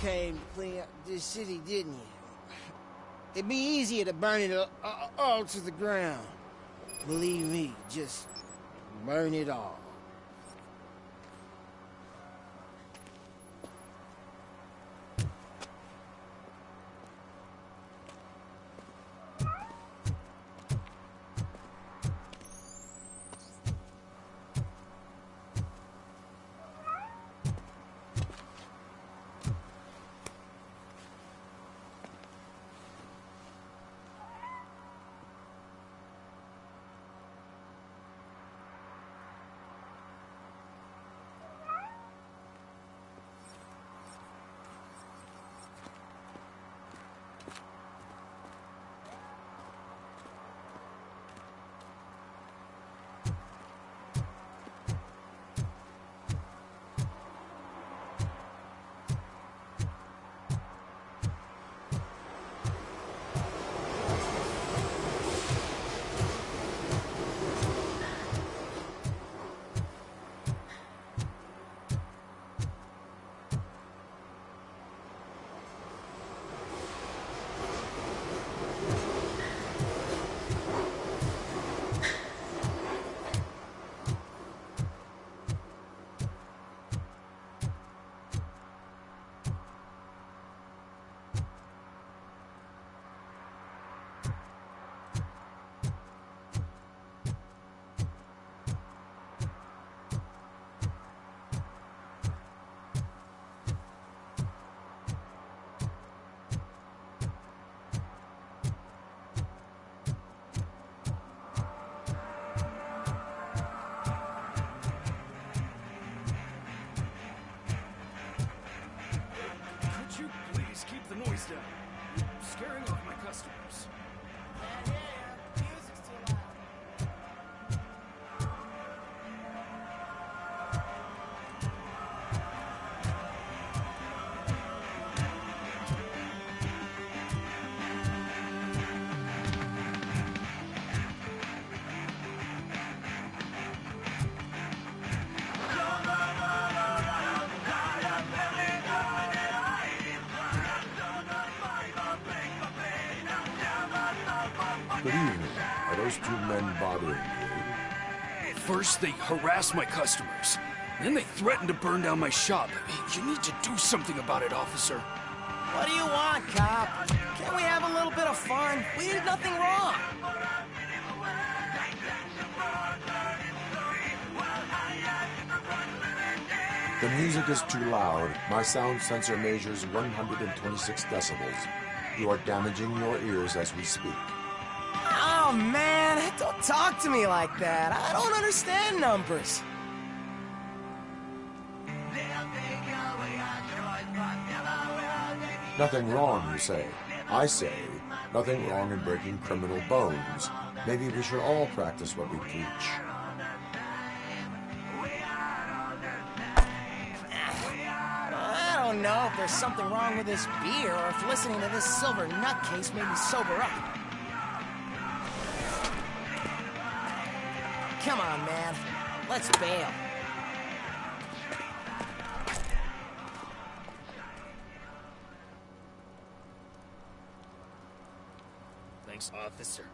came to clean up this city, didn't you? It'd be easier to burn it all to the ground. Believe me, just burn it all. Scaring off my customers. Music's too loud. Good evening. Are those two men bothering you? First, they harass my customers. Then they threaten to burn down my shop. You need to do something about it, officer. What do you want, cop? Can't we have a little bit of fun? We did nothing wrong. The music is too loud. My sound sensor measures 126 decibels. You are damaging your ears as we speak. Oh, man, don't talk to me like that. I don't understand numbers. Nothing wrong, you say. I say, nothing wrong in breaking criminal bones. Maybe we should all practice what we preach. I don't know if there's something wrong with this beer or if listening to this silver nutcase made me sober up. Come on, man. Let's bail. Thanks, officer.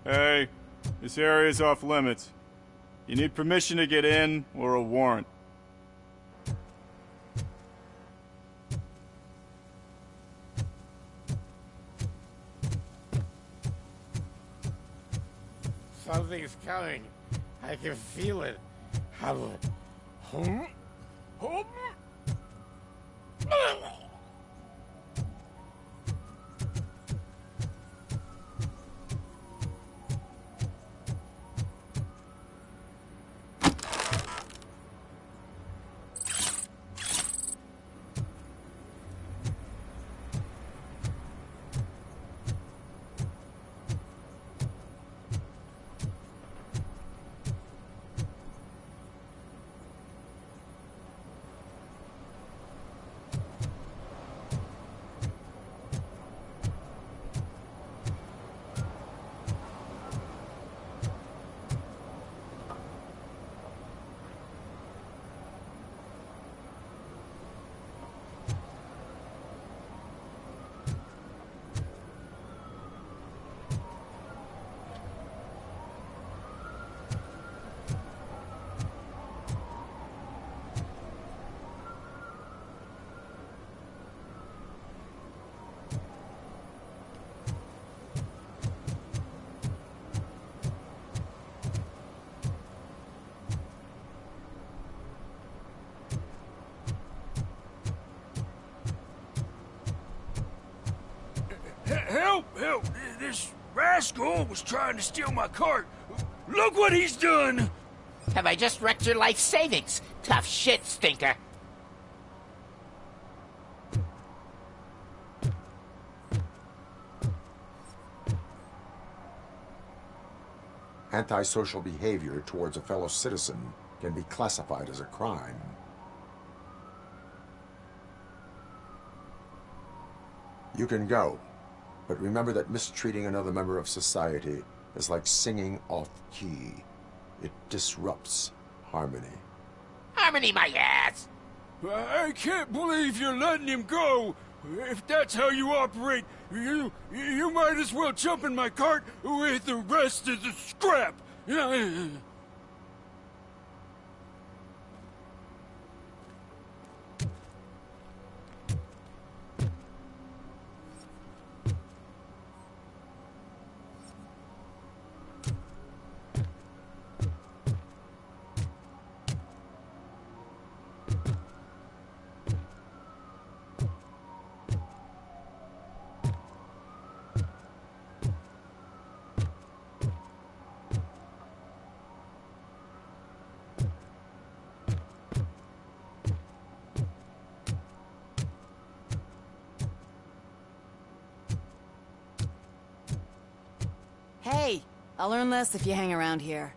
Hey, this area is off limits. You need permission to get in or a warrant. Something's coming. I can feel it. Help! Help! This rascal was trying to steal my cart. Look what he's done! Have I just wrecked your life savings? Tough shit, stinker. Antisocial behavior towards a fellow citizen can be classified as a crime. You can go, but remember that mistreating another member of society is like singing off key. It disrupts harmony. Harmony my ass! I can't believe you're letting him go. If that's how you operate, you might as well jump in my cart with the rest of the scrap. Hey, I'll learn less if you hang around here.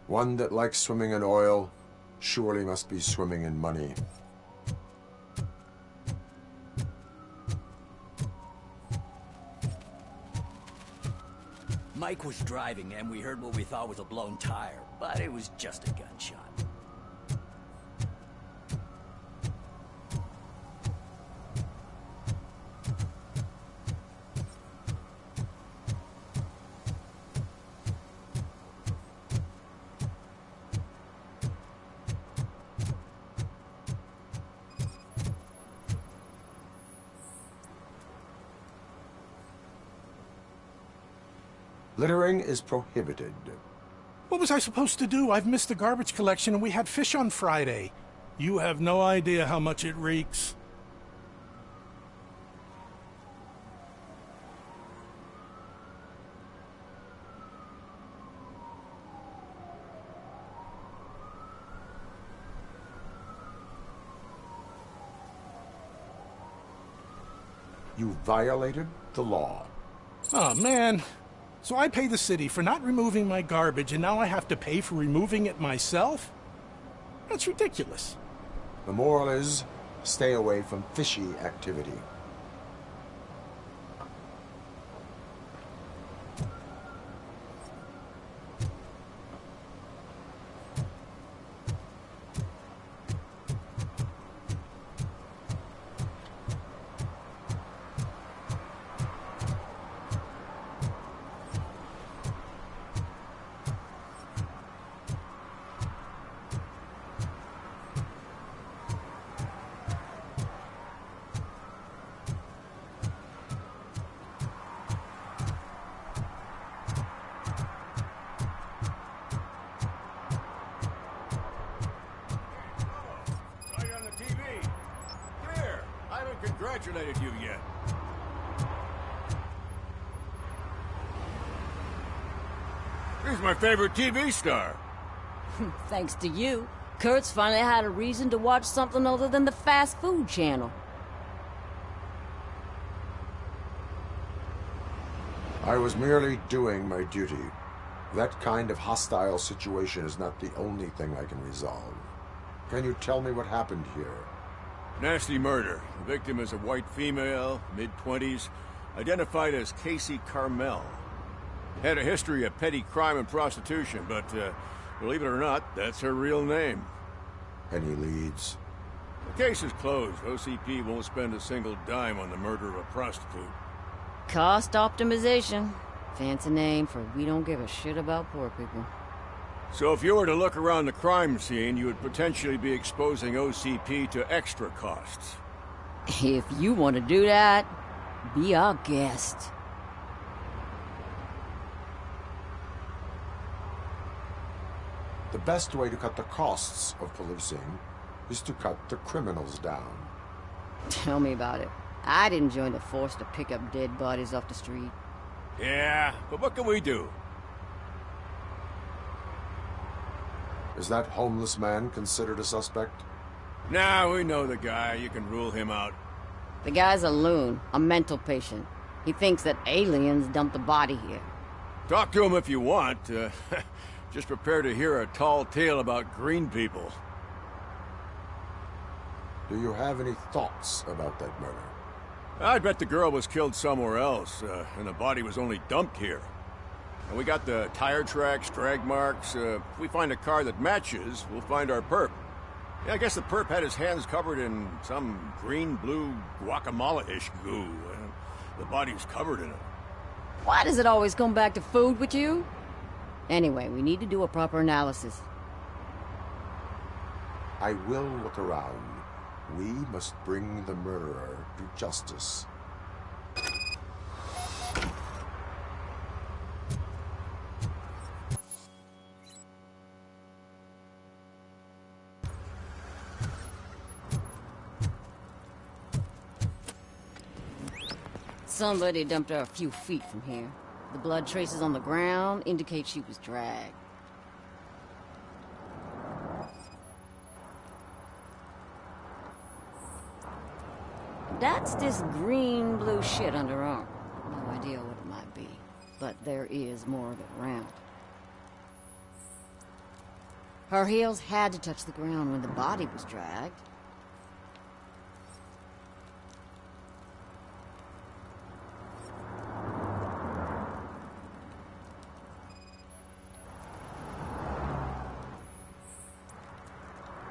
One that likes swimming in oil surely must be swimming in money. Mike was driving and we heard what we thought was a blown tire, but it was just a gunshot. Littering is prohibited. What was I supposed to do? I've missed the garbage collection and we had fish on Friday. You have no idea how much it reeks. You violated the law. Oh, man. So I pay the city for not removing my garbage, and now I have to pay for removing it myself? That's ridiculous. The moral is, stay away from fishy activity. Congratulated you yet. He's my favorite TV star. Thanks to you, Kurt's finally had a reason to watch something other than the fast food channel. I was merely doing my duty. That kind of hostile situation is not the only thing I can resolve. Can you tell me what happened here? Nasty murder. The victim is a white female, mid-20s, identified as Casey Carmel. Had a history of petty crime and prostitution, but believe it or not, that's her real name. Any leads? The case is closed. OCP won't spend a single dime on the murder of a prostitute. Cost optimization. Fancy name for we don't give a shit about poor people. So if you were to look around the crime scene, you would potentially be exposing OCP to extra costs. If you want to do that, be our guest. The best way to cut the costs of policing is to cut the criminals down. Tell me about it. I didn't join the force to pick up dead bodies off the street. Yeah, but what can we do? Is that homeless man considered a suspect? Nah, we know the guy. You can rule him out. The guy's a loon, a mental patient. He thinks that aliens dumped the body here. Talk to him if you want. Just prepare to hear a tall tale about green people. Do you have any thoughts about that murder? I bet the girl was killed somewhere else, and the body was only dumped here. And we got the tire tracks, drag marks. If we find a car that matches, we'll find our perp. Yeah, I guess the perp had his hands covered in some green-blue guacamole-ish goo. The body's covered in it. Why does it always come back to food with you? Anyway, we need to do a proper analysis. I will look around. We must bring the murderer to justice. Somebody dumped her a few feet from here. The blood traces on the ground indicate she was dragged. That's this green-blue shit under her arm. No idea what it might be, but there is more of it around. Her heels had to touch the ground when the body was dragged.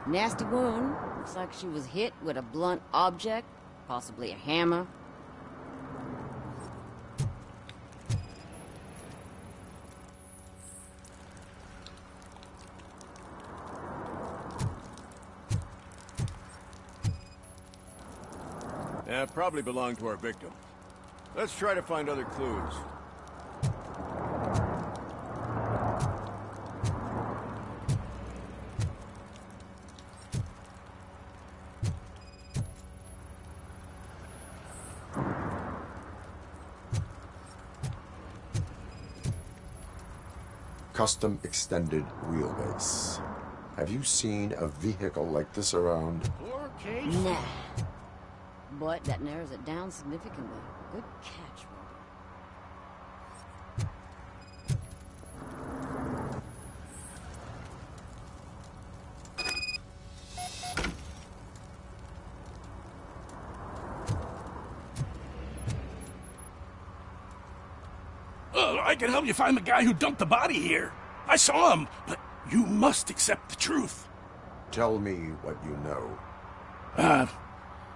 Nasty wound. Looks like she was hit with a blunt object, possibly a hammer. Yeah, probably belonged to our victim. Let's try to find other clues. Custom extended wheelbase. Have you seen a vehicle like this around? Nah. But that narrows it down significantly. Good catch, Robert. I can help you find the guy who dumped the body here. I saw him, but you must accept the truth. Tell me what you know.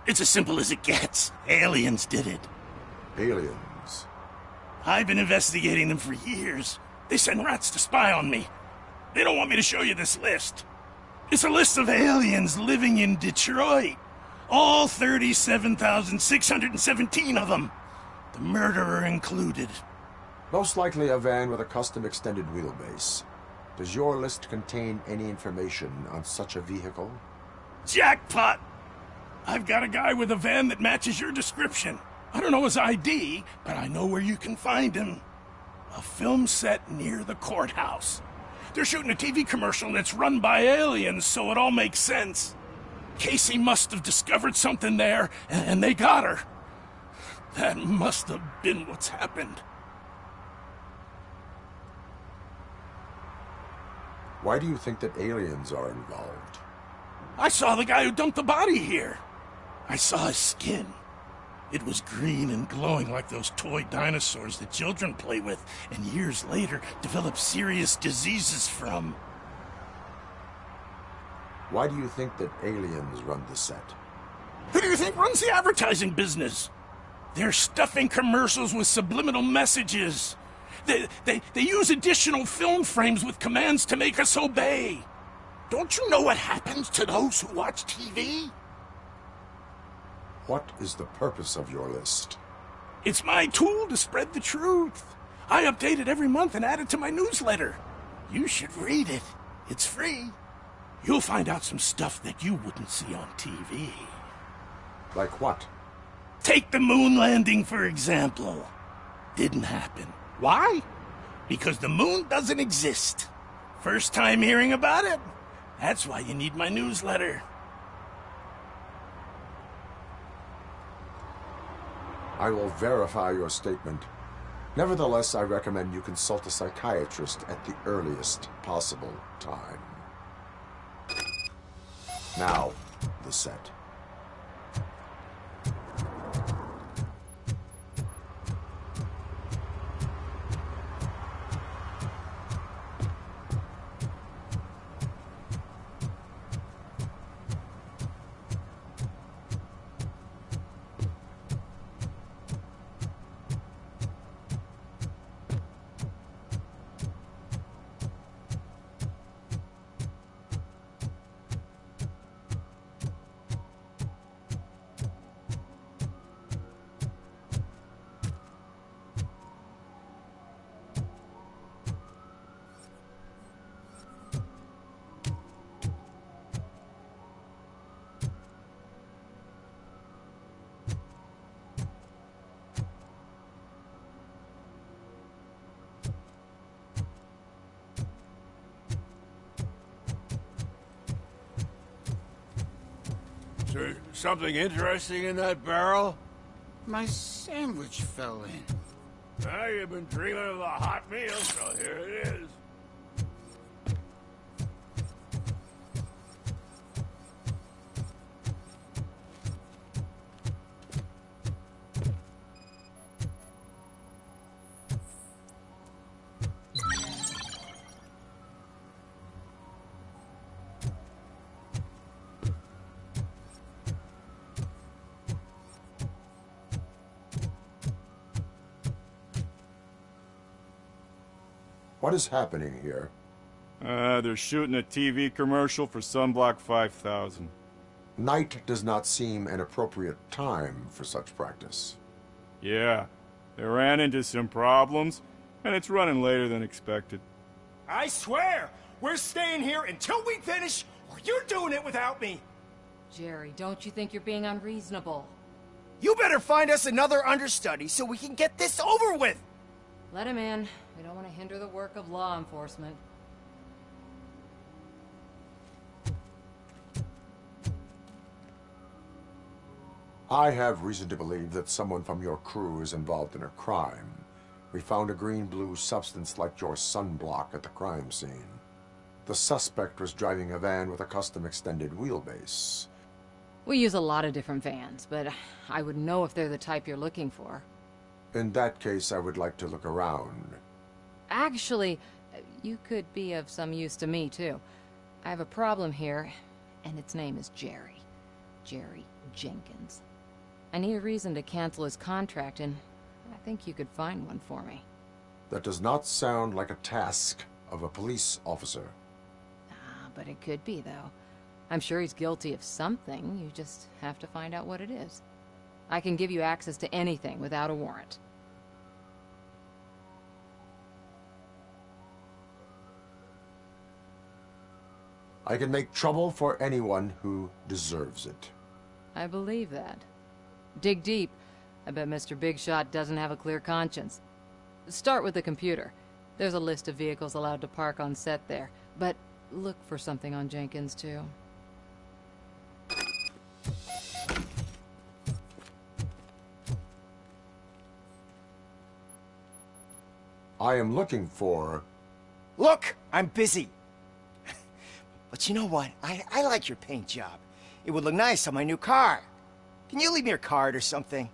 It's as simple as it gets. Aliens did it. Aliens? I've been investigating them for years. They send rats to spy on me. They don't want me to show you this list. It's a list of aliens living in Detroit. All 37,617 of them. The murderer included. Most likely a van with a custom extended wheelbase. Does your list contain any information on such a vehicle? Jackpot! I've got a guy with a van that matches your description. I don't know his ID, but I know where you can find him. A film set near the courthouse. They're shooting a TV commercial and it's run by aliens, so it all makes sense. Casey must have discovered something there, and they got her. That must have been what's happened. Why do you think that aliens are involved? I saw the guy who dumped the body here. I saw his skin. It was green and glowing like those toy dinosaurs that children play with and years later develop serious diseases from. Why do you think that aliens run the set? Who do you think runs the advertising business? They're stuffing commercials with subliminal messages. They use additional film frames with commands to make us obey. Don't you know what happens to those who watch TV? What is the purpose of your list? It's my tool to spread the truth. I update it every month and add it to my newsletter. You should read it. It's free. You'll find out some stuff that you wouldn't see on TV. Like what? Take the moon landing, for example. Didn't happen. Why? Because the moon doesn't exist. First time hearing about it? That's why you need my newsletter. I will verify your statement. Nevertheless, I recommend you consult a psychiatrist at the earliest possible time. Now, the set. Is there something interesting in that barrel? My sandwich fell in. Ah, you've been dreaming of a hot meal, so here it is. What is happening here? They're shooting a TV commercial for Sunblock 5000. Night does not seem an appropriate time for such practice. Yeah, they ran into some problems, and it's running later than expected. I swear, we're staying here until we finish, or you're doing it without me. Jerry, don't you think you're being unreasonable? You better find us another understudy so we can get this over with. Let him in. We don't want to hinder the work of law enforcement. I have reason to believe that someone from your crew is involved in a crime. We found a green-blue substance like your sunblock at the crime scene. The suspect was driving a van with a custom extended wheelbase. We use a lot of different vans, but I wouldn't know if they're the type you're looking for. In that case, I would like to look around. Actually, you could be of some use to me, too. I have a problem here, and its name is Jerry. Jerry Jenkins. I need a reason to cancel his contract, and I think you could find one for me. That does not sound like a task of a police officer. Ah, but it could be, though. I'm sure he's guilty of something. You just have to find out what it is. I can give you access to anything without a warrant. I can make trouble for anyone who deserves it. I believe that. Dig deep. I bet Mr. Big Shot doesn't have a clear conscience. Start with the computer. There's a list of vehicles allowed to park on set there, but look for something on Jenkins, too. I am looking for... Look, I'm busy. But you know what? I like your paint job. It would look nice on my new car. Can you leave me your card or something?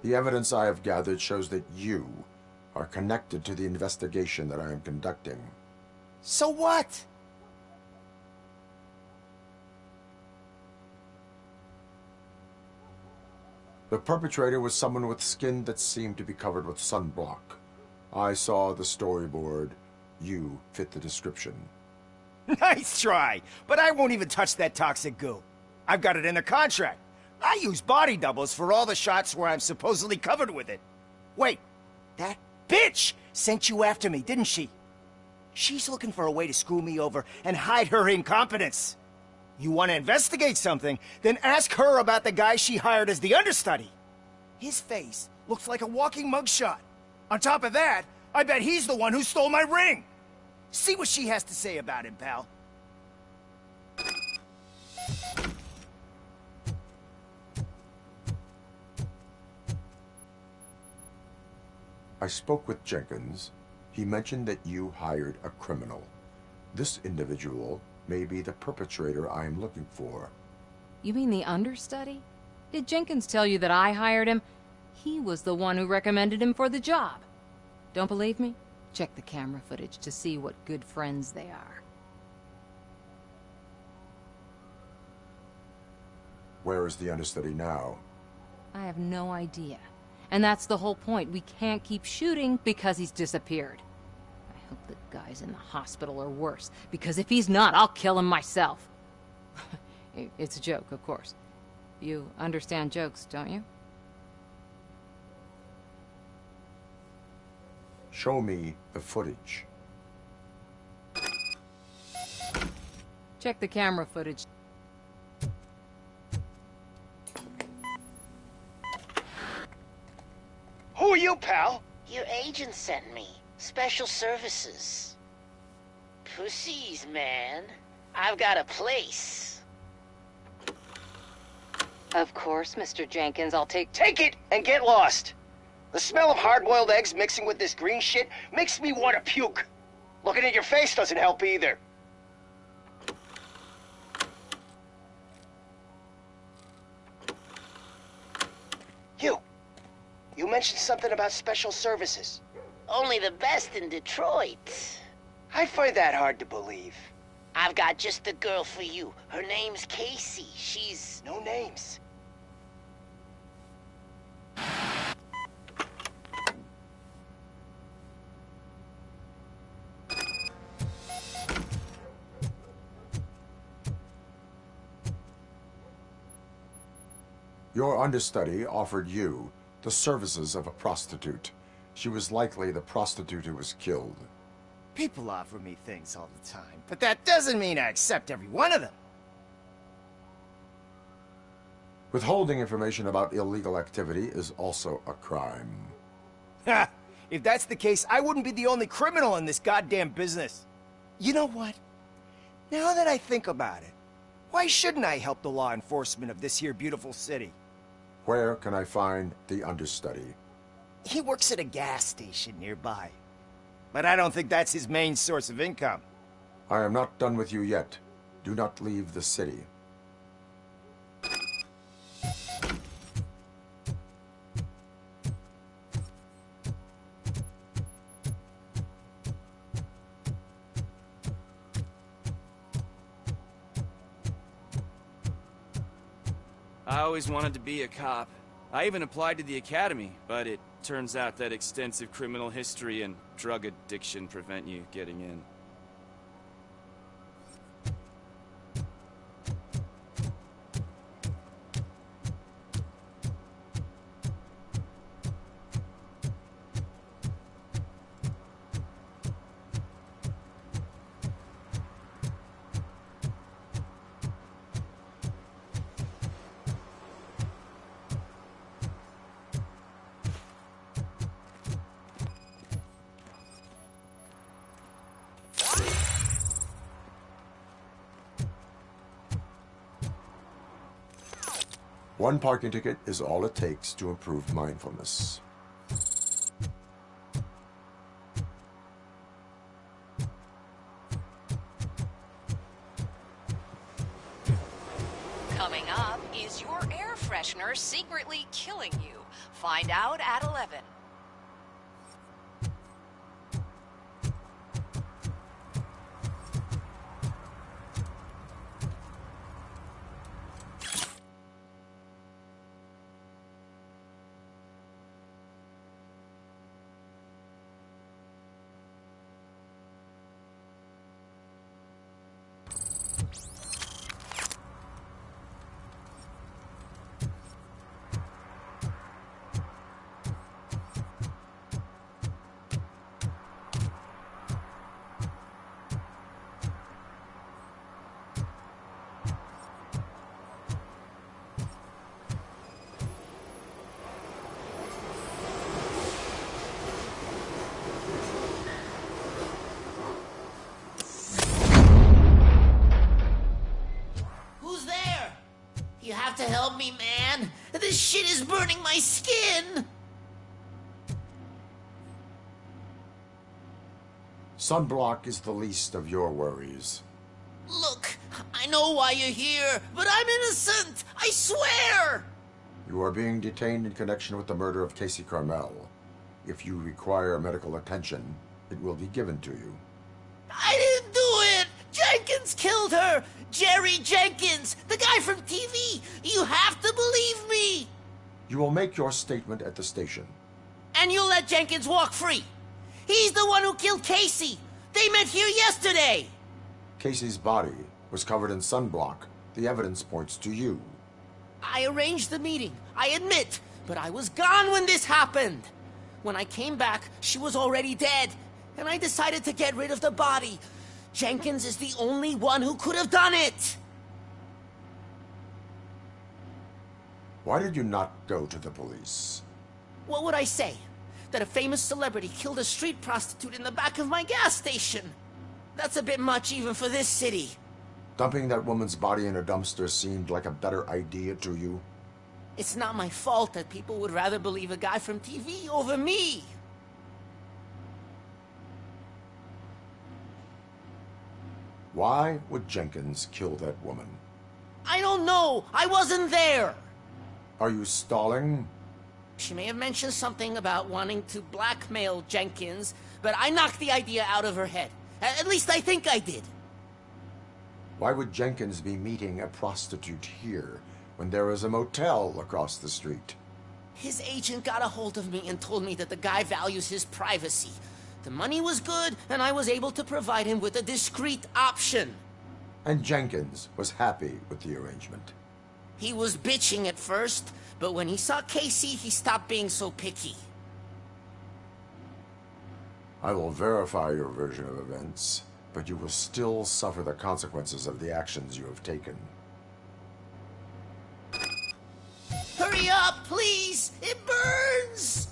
The evidence I have gathered shows that you are connected to the investigation that I am conducting. So what? The perpetrator was someone with skin that seemed to be covered with sunblock. I saw the storyboard. You fit the description. Nice try, but I won't even touch that toxic goo. I've got it in the contract. I use body doubles for all the shots where I'm supposedly covered with it. Wait, that bitch sent you after me, didn't she? She's looking for a way to screw me over and hide her incompetence. You want to investigate something, then ask her about the guy she hired as the understudy. His face looks like a walking mugshot. On top of that, I bet he's the one who stole my ring. See what she has to say about him, pal. I spoke with Jenkins. He mentioned that you hired a criminal. This individual may be the perpetrator I am looking for. You mean the understudy? Did Jenkins tell you that I hired him? He was the one who recommended him for the job. Don't believe me? Check the camera footage to see what good friends they are. Where is the understudy now? I have no idea. And that's the whole point. We can't keep shooting because he's disappeared. I hope the guy's in the hospital or worse, because if he's not, I'll kill him myself. It's a joke, of course. You understand jokes, don't you? Show me the footage. Check the camera footage. Who are you, pal? Your agent sent me. Special services. Pussies, man. I've got a place. Of course, Mr. Jenkins. I'll take... Take it and get lost. The smell of hard-boiled eggs mixing with this green shit makes me want to puke. Looking at your face doesn't help either. You mentioned something about special services. Only the best in Detroit. I find that hard to believe. I've got just the girl for you. Her name's Casey. She's... No names. Your understudy offered you the services of a prostitute. She was likely the prostitute who was killed. People offer me things all the time, but that doesn't mean I accept every one of them. Withholding information about illegal activity is also a crime. Ha! If that's the case, I wouldn't be the only criminal in this goddamn business. You know what? Now that I think about it, why shouldn't I help the law enforcement of this here beautiful city? Where can I find the understudy? He works at a gas station nearby. But I don't think that's his main source of income. I am not done with you yet. Do not leave the city. I always wanted to be a cop. I even applied to the academy, but it turns out that extensive criminal history and drug addiction prevent you getting in. One parking ticket is all it takes to improve mindfulness. Coming up, is your air freshener secretly killing you? Find out at 11. You have to help me, man. This shit is burning my skin. Sunblock is the least of your worries. Look, I know why you're here, but I'm innocent. I swear. You are being detained in connection with the murder of Casey Carmel. If you require medical attention, it will be given to you. I didn't do it. Jenkins killed her. Jerry Jenkins, the guy from TV. You have to believe me. You will make your statement at the station. And you'll let Jenkins walk free. He's the one who killed Casey. They met here yesterday. Casey's body was covered in sunblock. The evidence points to you. I arranged the meeting, I admit, but I was gone when this happened. When I came back, she was already dead, and I decided to get rid of the body. Jenkins is the only one who could have done it! Why did you not go to the police? What would I say? That a famous celebrity killed a street prostitute in the back of my gas station? That's a bit much even for this city. Dumping that woman's body in a dumpster seemed like a better idea to you? It's not my fault that people would rather believe a guy from TV over me. Why would Jenkins kill that woman? I don't know. I wasn't there. Are you stalling? She may have mentioned something about wanting to blackmail Jenkins, but I knocked the idea out of her head. At least I think I did. Why would Jenkins be meeting a prostitute here when there is a motel across the street? His agent got a hold of me and told me that the guy values his privacy. The money was good, and I was able to provide him with a discreet option. And Jenkins was happy with the arrangement. He was bitching at first, but when he saw Casey, he stopped being so picky. I will verify your version of events, but you will still suffer the consequences of the actions you have taken. Hurry up, please! It burns!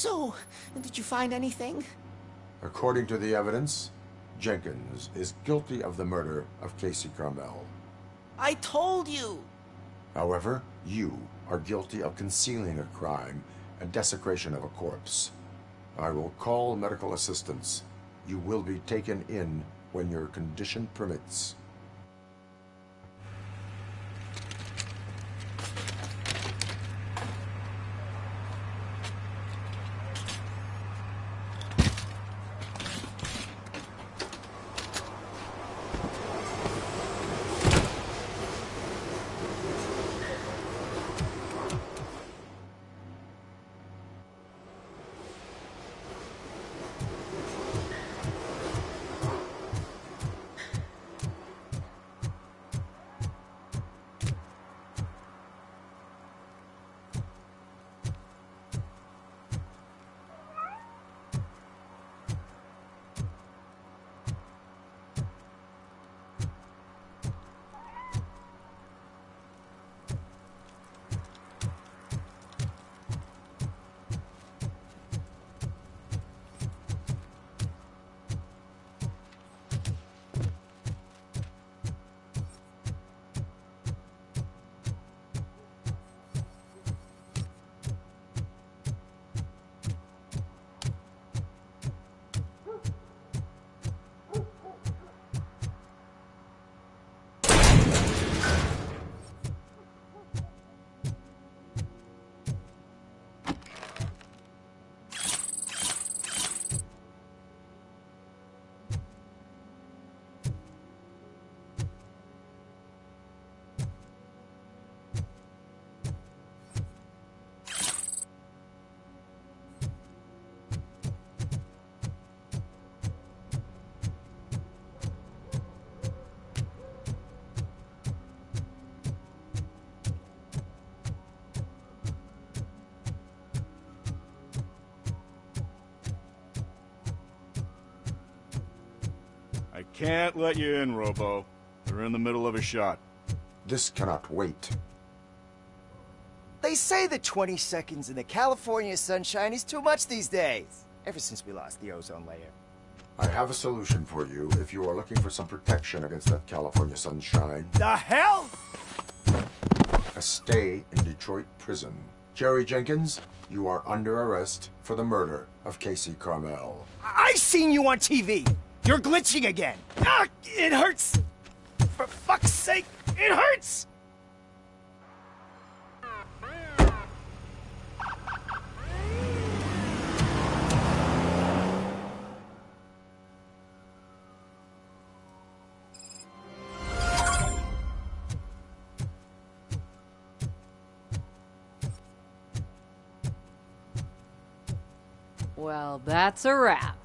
So, did you find anything? According to the evidence, Jenkins is guilty of the murder of Casey Carmel. I told you! However, you are guilty of concealing a crime and desecration of a corpse. I will call medical assistance. You will be taken in when your condition permits. Can't let you in, Robo. They're in the middle of a shot. This cannot wait. They say that 20 seconds in the California sunshine is too much these days. Ever since we lost the ozone layer. I have a solution for you if you are looking for some protection against that California sunshine. The hell? A stay in Detroit prison. Jerry Jenkins, you are under arrest for the murder of Casey Carmel. I seen you on TV. You're glitching again. Ah, it hurts. For fuck's sake, it hurts. Well, that's a wrap.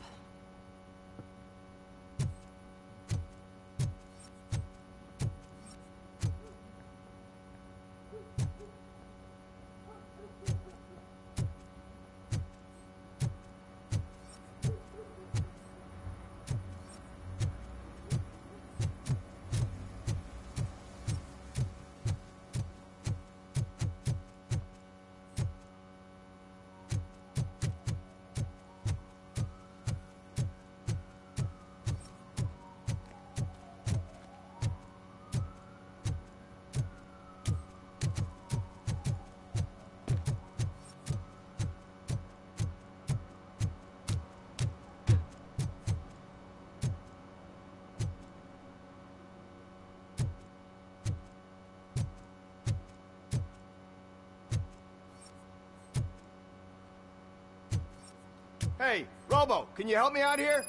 Hey, Robo, can you help me out here?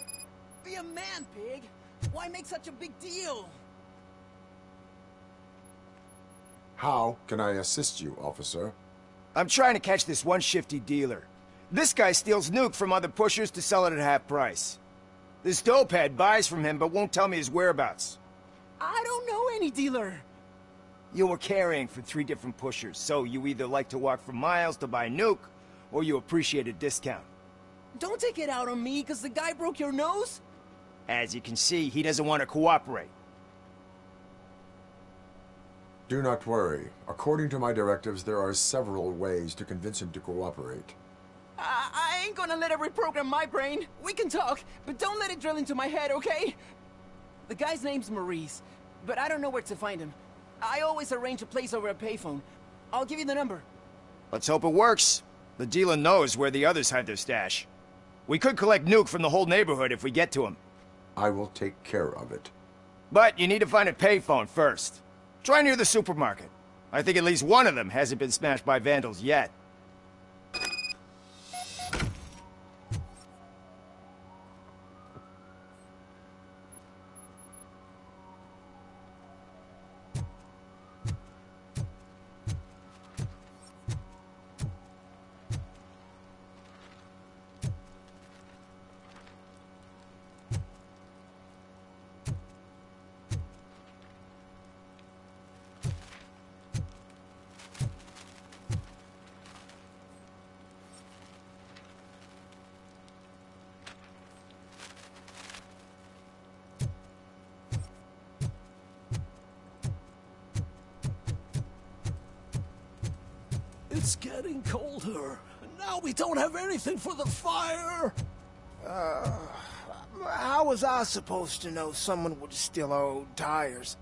Be a man, pig. Why make such a big deal? How can I assist you, officer? I'm trying to catch this one shifty dealer. This guy steals nuke from other pushers to sell it at half price. This dopehead buys from him but won't tell me his whereabouts. I don't know any dealer. You were carrying for 3 different pushers, so you either like to walk for miles to buy nuke, or you appreciate a discount. Don't take it out on me, because the guy broke your nose? As you can see, he doesn't want to cooperate. Do not worry. According to my directives, there are several ways to convince him to cooperate. I ain't gonna let it reprogram my brain. We can talk, but don't let it drill into my head, okay? The guy's name's Maurice, but I don't know where to find him. I always arrange a place over a payphone. I'll give you the number. Let's hope it works. The dealer knows where the others hide their stash. We could collect nuke from the whole neighborhood if we get to him. I will take care of it. But you need to find a payphone first. Try near the supermarket. I think at least one of them hasn't been smashed by vandals yet. It's getting colder. Now we don't have anything for the fire. How was I supposed to know someone would steal our old tires?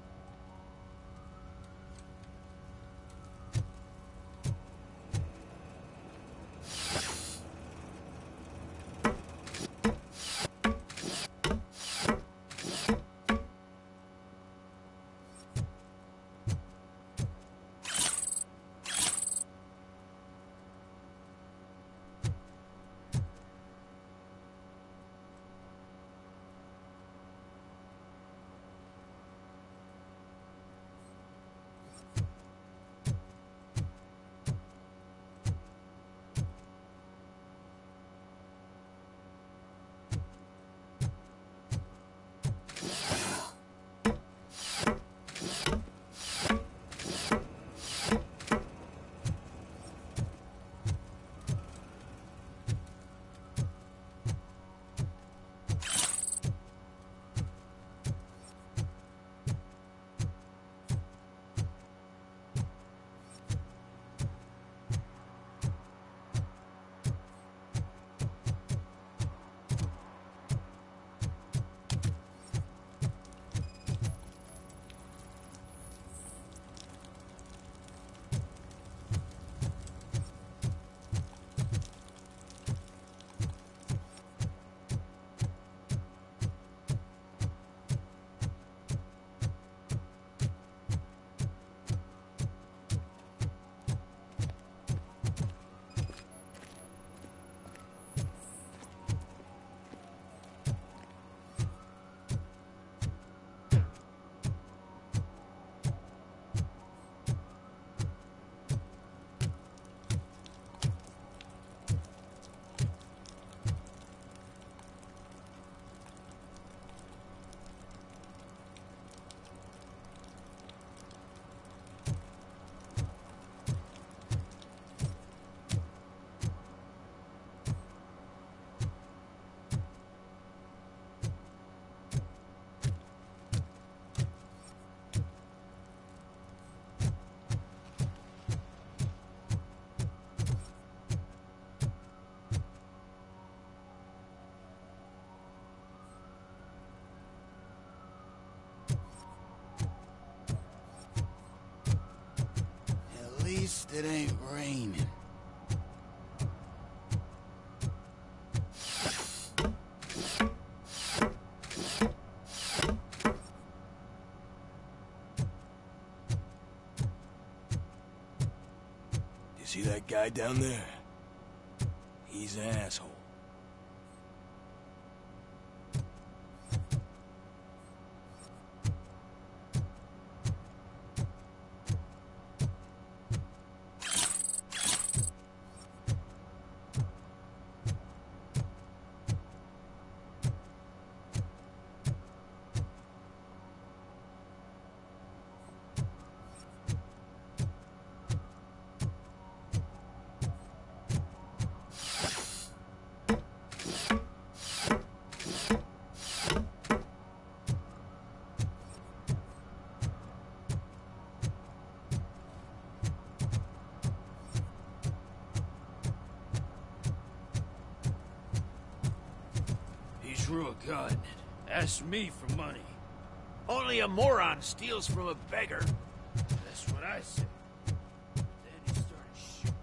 least it ain't raining. You see that guy down there? He's an asshole. Drew a gun, asked me for money. Only a moron steals from a beggar. That's what I said. Then he started shooting.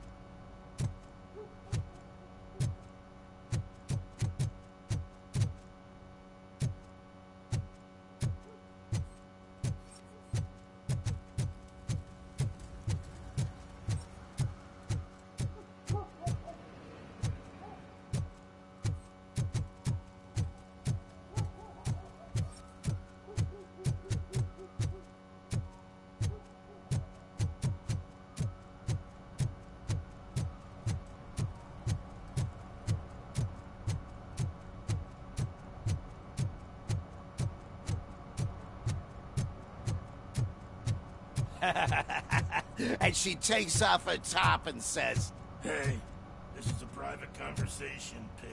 And she takes off her top and says, Hey, this is a private conversation, pig.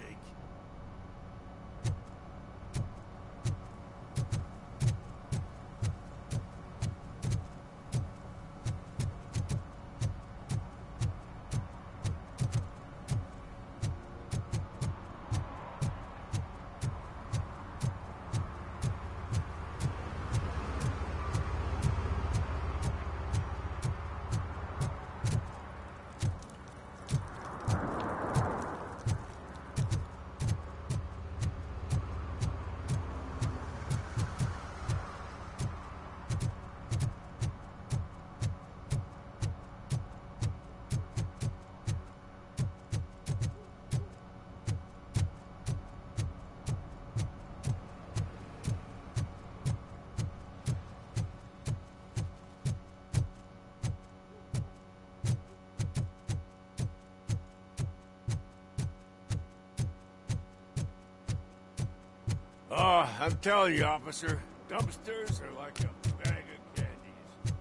Oh, I'm telling you, officer, dumpsters are like a bag of candies. You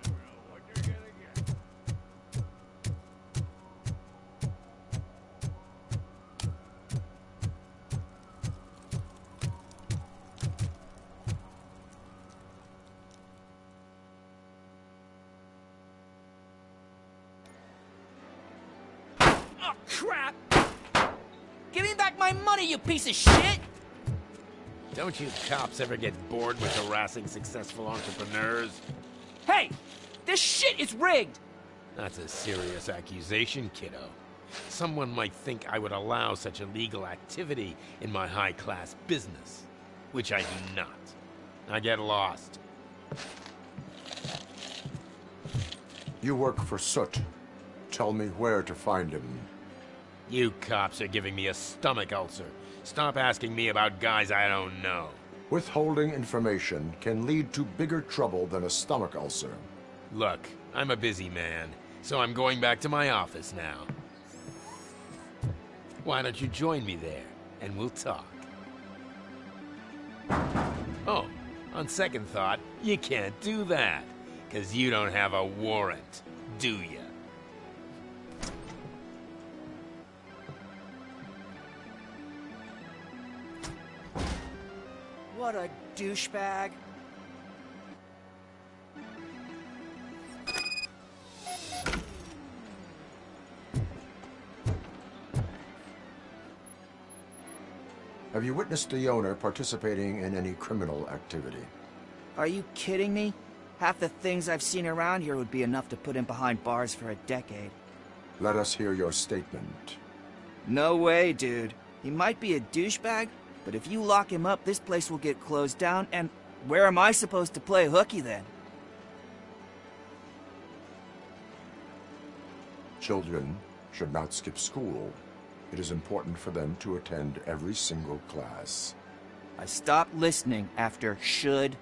never know what you're gonna get. Oh, crap! Give me back my money, you piece of shit! Don't you cops ever get bored with harassing successful entrepreneurs? Hey! This shit is rigged! That's a serious accusation, kiddo. Someone might think I would allow such illegal activity in my high-class business, which I do not. Now get lost. You work for Soot. Tell me where to find him. You cops are giving me a stomach ulcer. Stop asking me about guys I don't know. Withholding information can lead to bigger trouble than a stomach ulcer. Look, I'm a busy man, so I'm going back to my office now. Why don't you join me there, and we'll talk. Oh, on second thought, you can't do that, 'cause you don't have a warrant, do you? What a douchebag. Have you witnessed the owner participating in any criminal activity? Are you kidding me? Half the things I've seen around here would be enough to put him behind bars for a decade. Let us hear your statement. No way, dude. He might be a douchebag, but if you lock him up, this place will get closed down, and where am I supposed to play hooky then? Children should not skip school. It is important for them to attend every single class. I stopped listening after should.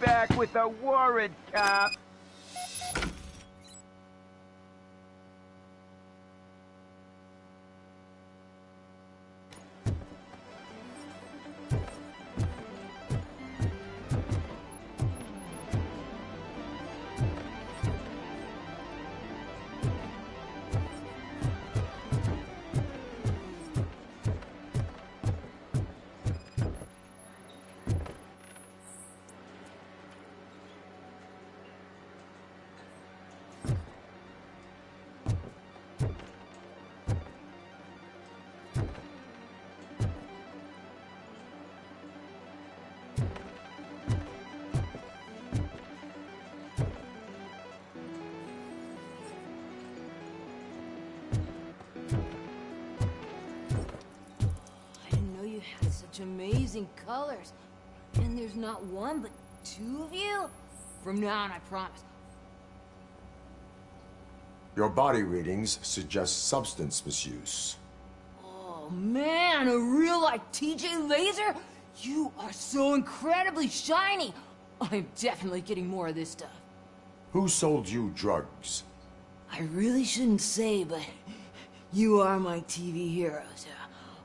Back with a warrant, cop. amazing colors. And there's not one, but two of you? From now on, I promise. Your body readings suggest substance misuse. Oh man, a real like TJ Laser? You are so incredibly shiny. I'm definitely getting more of this stuff. Who sold you drugs? I really shouldn't say, but you are my TV heroes.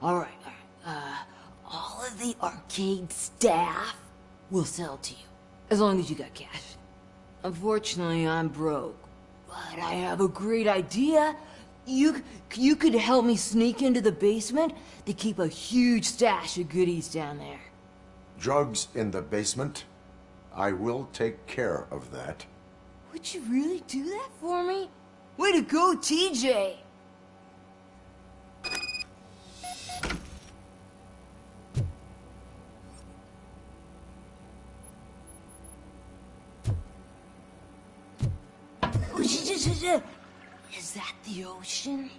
All right. All of the arcade staff will sell to you, as long as you got cash. Unfortunately, I'm broke, but I have a great idea. You could help me sneak into the basement. They keep a huge stash of goodies down there. Drugs in the basement? I will take care of that. Would you really do that for me? Way to go, TJ! Is that the ocean?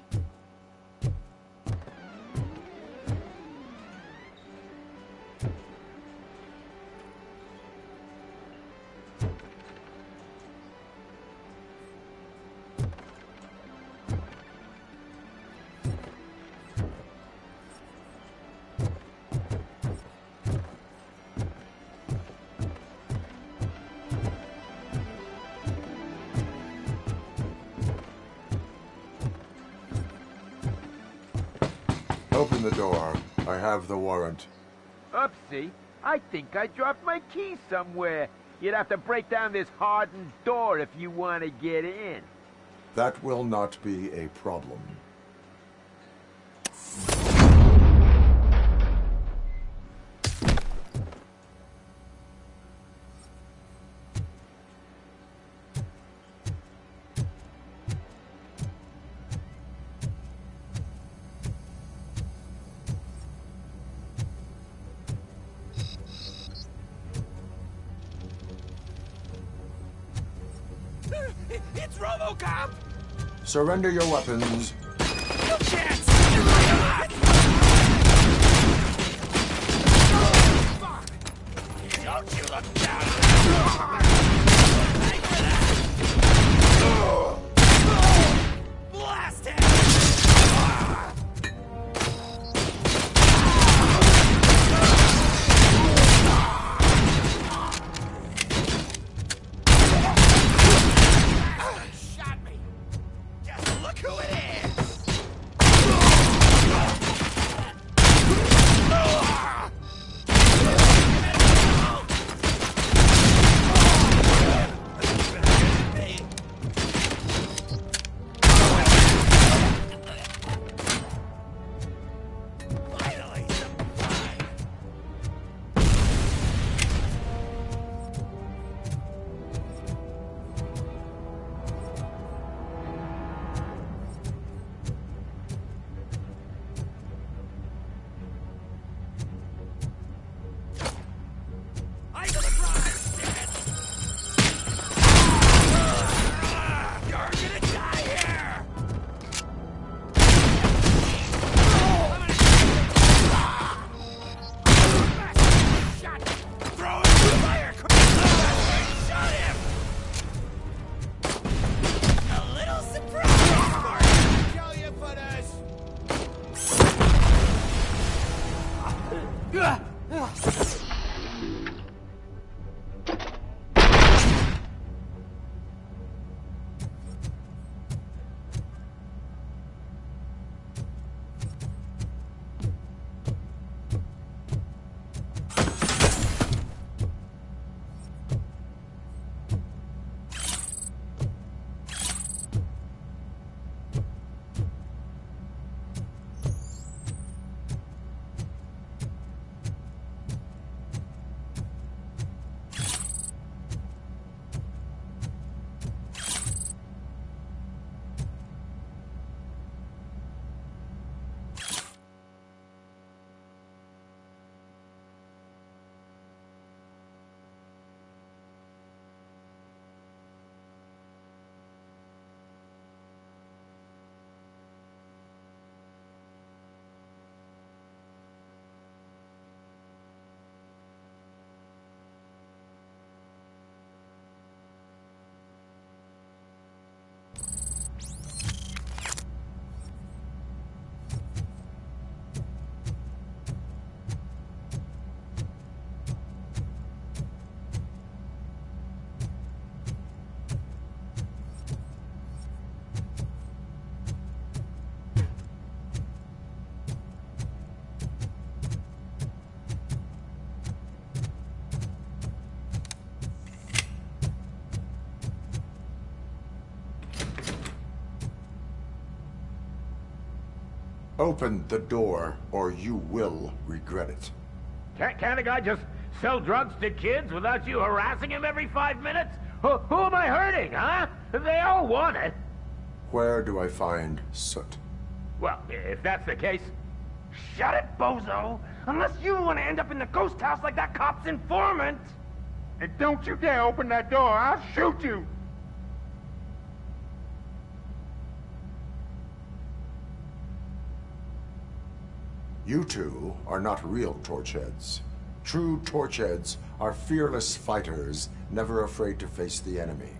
Open the door. I have the warrant. Oopsie. I think I dropped my keys somewhere. You'd have to break down this hardened door if you want to get in. That will not be a problem. It's Robocop! Surrender your weapons. No chance! Don't you look down! Blast him! Shot me! Just look who it is! Open the door, or you will regret it. Can't a guy just sell drugs to kids without you harassing him every 5 minutes? Who am I hurting, huh? They all want it. Where do I find Soot? Well, if that's the case... Shut it, bozo! Unless you want to end up in the ghost house like that cop's informant! And don't you dare open that door, I'll shoot you! You two are not real torchheads. True torchheads are fearless fighters, never afraid to face the enemy.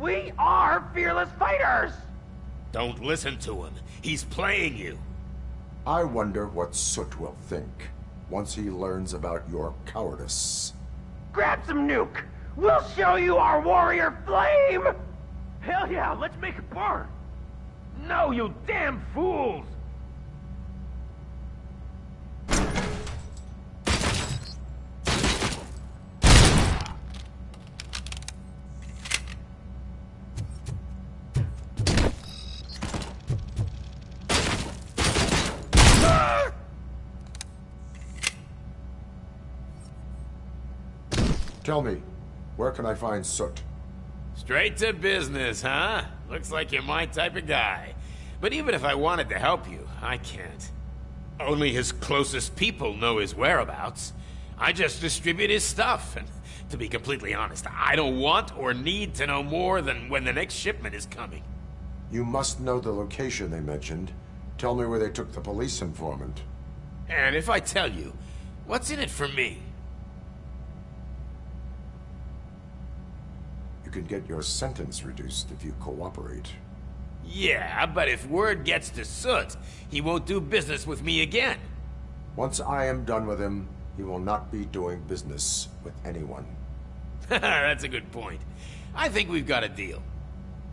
We are fearless fighters! Don't listen to him. He's playing you. I wonder what Soot will think once he learns about your cowardice. Grab some nuke! We'll show you our warrior flame! Hell yeah, let's make it burn! No, you damn fools! Tell me, where can I find Soot? Straight to business, huh? Looks like you're my type of guy. But even if I wanted to help you, I can't. Only his closest people know his whereabouts. I just distribute his stuff, and to be completely honest, I don't want or need to know more than when the next shipment is coming. You must know the location they mentioned. Tell me where they took the police informant. And if I tell you, what's in it for me? You can get your sentence reduced if you cooperate. Yeah, but if word gets to Soot, he won't do business with me again. Once I am done with him, he will not be doing business with anyone. That's a good point. I think we've got a deal.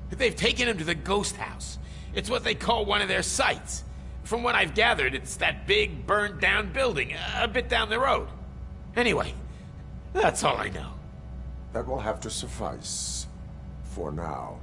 They've taken him to the ghost house. It's what they call one of their sites. From what I've gathered, it's that big, burned-down building a bit down the road. Anyway, that's all I know. That will have to suffice. For now.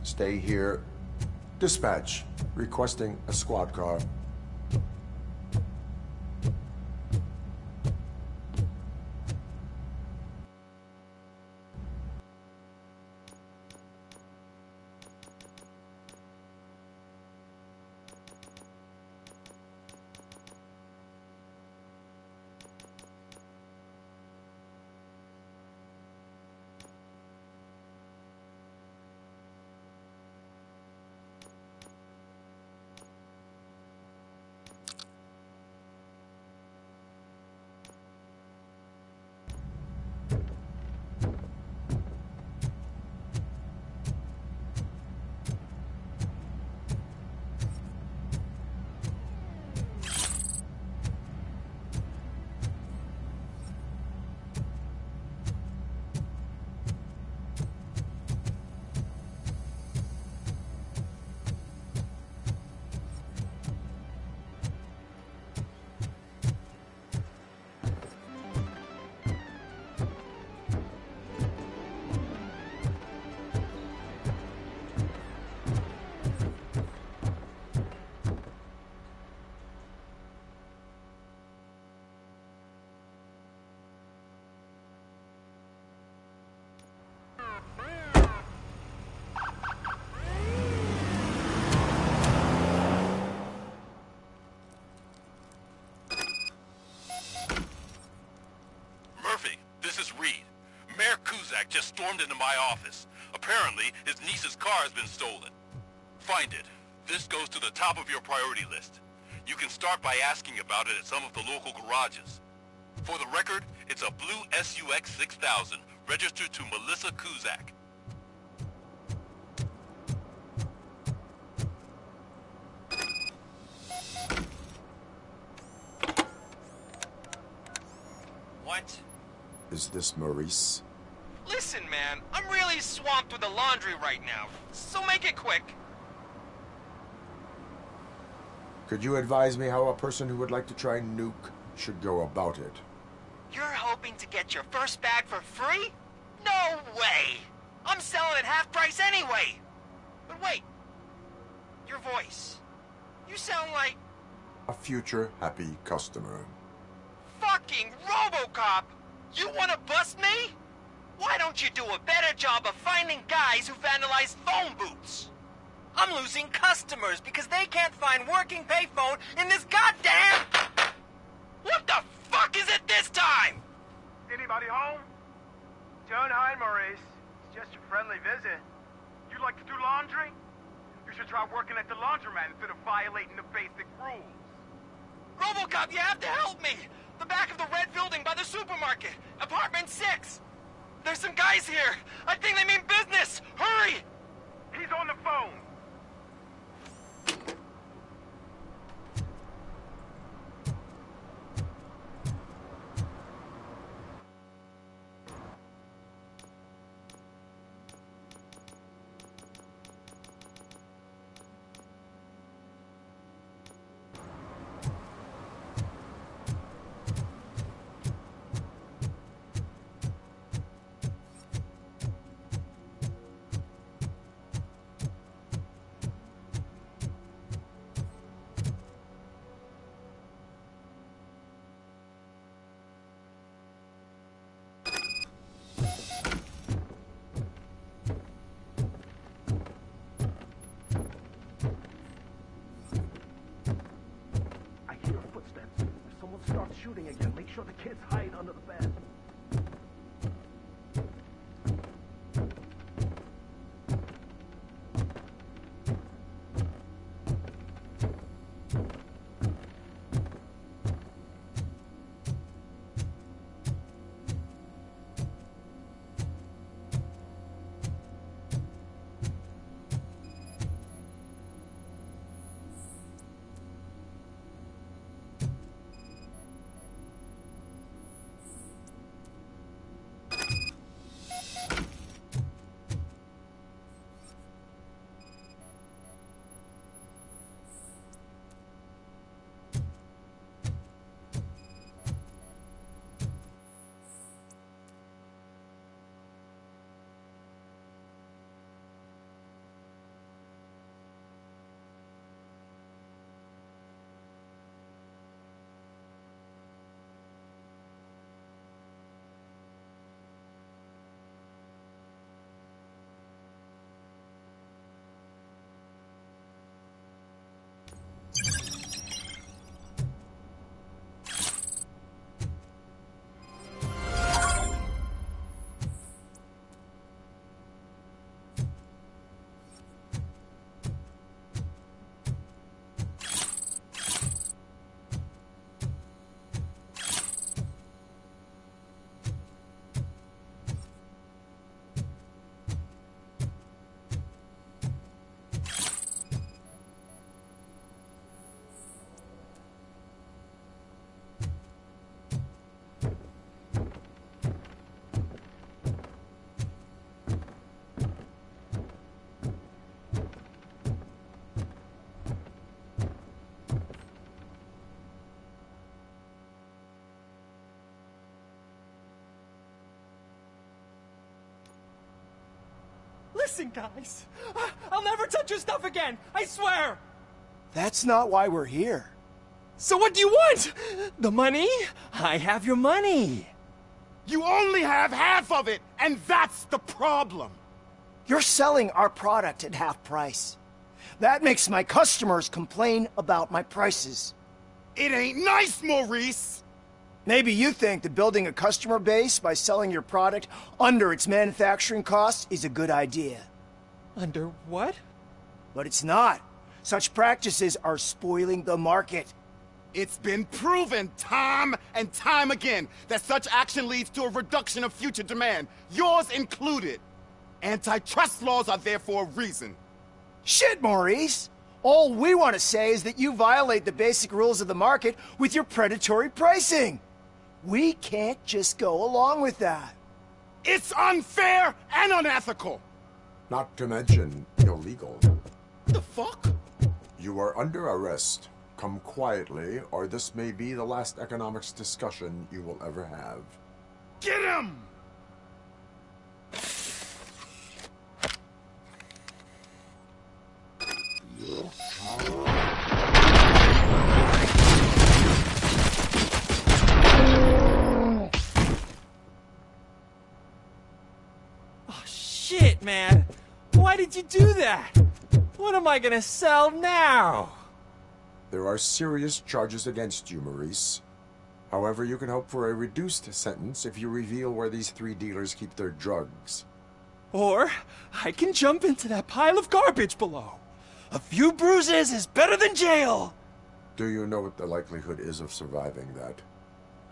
Stay here. Dispatch. Requesting a squad car. Reed. Mayor Kuzak just stormed into my office. Apparently, his niece's car has been stolen. Find it. This goes to the top of your priority list. You can start by asking about it at some of the local garages. For the record, it's a blue SUX 6000, registered to Melissa Kuzak. What? Is this Maurice? Listen, man, I'm really swamped with the laundry right now, so make it quick. Could you advise me how a person who would like to try Nuke should go about it? You're hoping to get your first bag for free? No way! I'm selling at half price anyway! But wait, your voice. You sound like... A future happy customer. Fucking Robocop! You wanna bust me? Why don't you do a better job of finding guys who vandalize phone booths? I'm losing customers because they can't find working payphone in this goddamn... What the fuck is it this time? Anybody home? Don't hide, Maurice. It's just a friendly visit. You like to do laundry? You should try working at the laundromat instead of violating the basic rules. Robocop, you have to help me! The back of the red building by the supermarket. Apartment 6. There's some guys here. I think they mean business. Hurry! He's on the phone. Shooting again. Make sure the kids hide under the bed. Listen, guys. I'll never touch your stuff again. I swear. That's not why we're here. So what do you want? The money? I have your money. You only have half of it, and that's the problem. You're selling our product at half price. That makes my customers complain about my prices. It ain't nice, Maurice! Maybe you think that building a customer base by selling your product under its manufacturing costs is a good idea. Under what? But it's not. Such practices are spoiling the market. It's been proven time and time again that such action leads to a reduction of future demand, yours included. Antitrust laws are there for a reason. Shit, Maurice! All we want to say is that you violate the basic rules of the market with your predatory pricing. We can't just go along with that. It's unfair and unethical! Not to mention illegal. The fuck? You are under arrest. Come quietly, or this may be the last economics discussion you will ever have. Get him! Oh, shit, man. Why did you do that? What am I gonna sell now? There are serious charges against you, Maurice. However, you can hope for a reduced sentence if you reveal where these 3 dealers keep their drugs. Or I can jump into that pile of garbage below. A few bruises is better than jail. Do you know what the likelihood is of surviving that?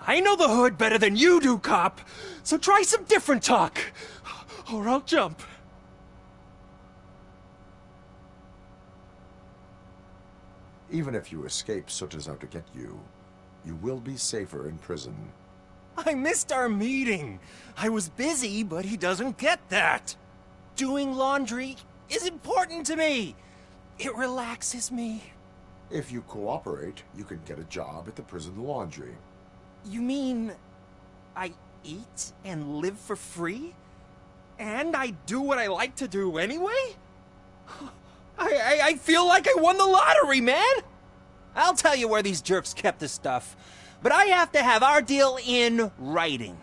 I know the hood better than you do, cop. So try some different talk, or I'll jump. Even if you escape Soot is out to get you, you will be safer in prison. I missed our meeting. I was busy, but he doesn't get that. Doing laundry is important to me. It relaxes me. If you cooperate, you can get a job at the prison laundry. You mean I eat and live for free? And I do what I like to do anyway? I feel like I won the lottery, man! I'll tell you where these jerks kept the stuff, but I have to have our deal in writing.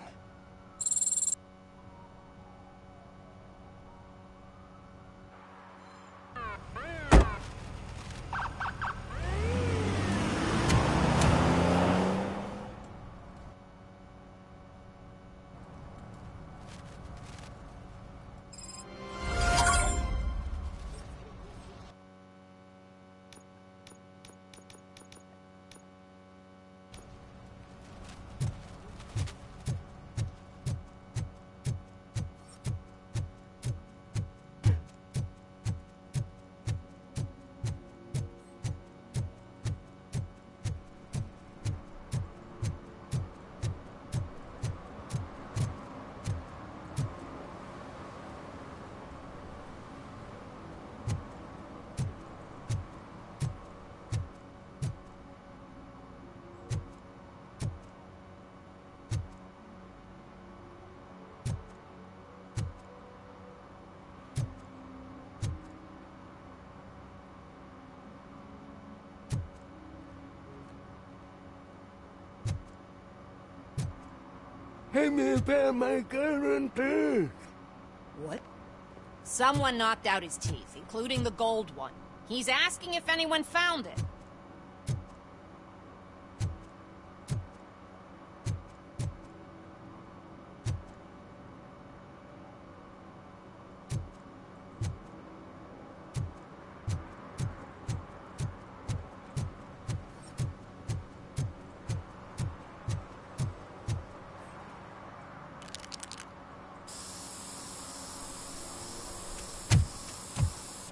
Hey, me found my current tooth. What? Someone knocked out his teeth, including the gold one. He's asking if anyone found it.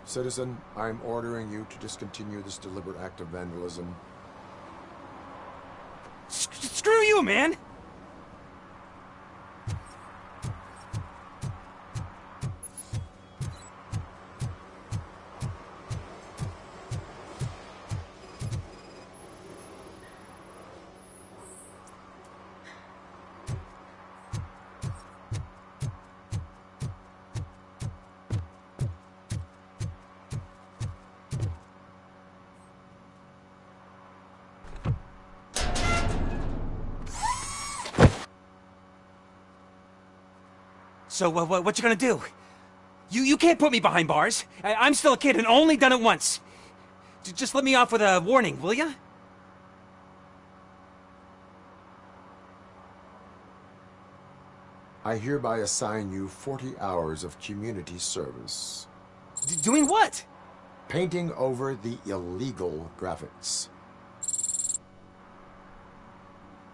Citizen, I'm ordering you to discontinue this deliberate act of vandalism. Screw you, man! So, what you gonna do? You can't put me behind bars. I'm still a kid and only done it once. Just let me off with a warning, will ya? I hereby assign you 40 hours of community service. Doing what? Painting over the illegal graphics.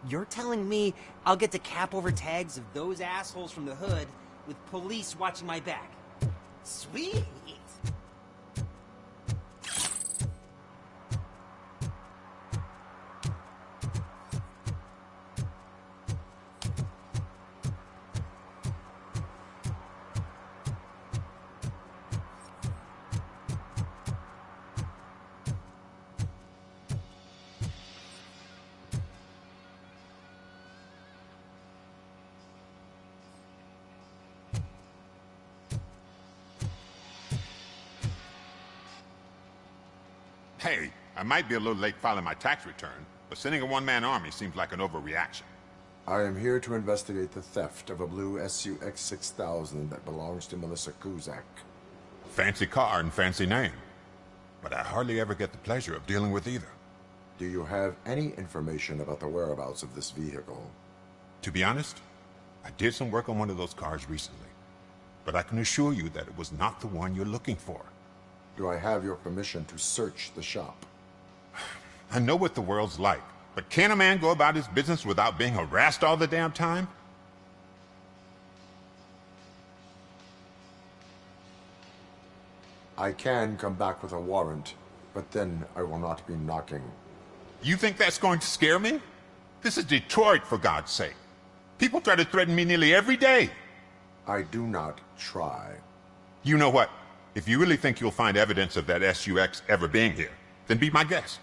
You're telling me I'll get to cap over tags of those assholes from the hood with police watching my back? Sweet! Hey, I might be a little late filing my tax return, but sending a one-man army seems like an overreaction. I am here to investigate the theft of a blue SUX 6000 that belongs to Melissa Kuzak. Fancy car and fancy name. But I hardly ever get the pleasure of dealing with either. Do you have any information about the whereabouts of this vehicle? To be honest, I did some work on one of those cars recently. But I can assure you that it was not the one you're looking for. Do I have your permission to search the shop? I know what the world's like, but can a man go about his business without being harassed all the damn time? I can come back with a warrant, but then I will not be knocking. You think that's going to scare me? This is Detroit, for God's sake. People try to threaten me nearly every day. I do not try. You know what? If you really think you'll find evidence of that SUX ever being here, then be my guest.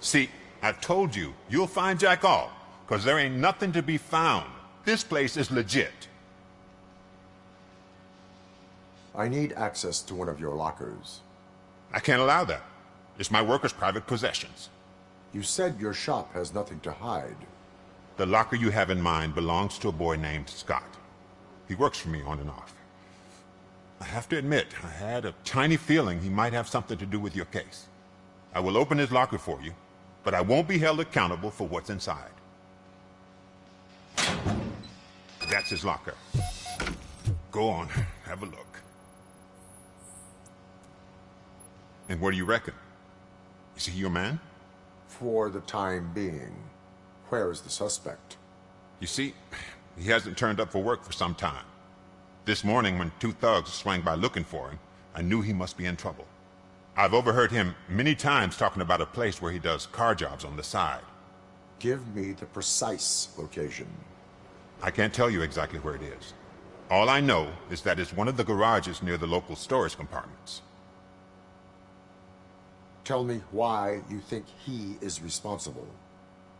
See, I've told you, you'll find Jack all, because there ain't nothing to be found. This place is legit. I need access to one of your lockers. I can't allow that. It's my workers' private possessions. You said your shop has nothing to hide. The locker you have in mind belongs to a boy named Scott. He works for me on and off. I have to admit, I had a tiny feeling he might have something to do with your case. I will open his locker for you, but I won't be held accountable for what's inside. That's his locker. Go on, have a look. And what do you reckon? Is he your man? For the time being. Where is the suspect? You see, he hasn't turned up for work for some time. This morning, when two thugs swang by looking for him, I knew he must be in trouble. I've overheard him many times talking about a place where he does car jobs on the side. Give me the precise location. I can't tell you exactly where it is. All I know is that it's one of the garages near the local storage compartments. Tell me why you think he is responsible.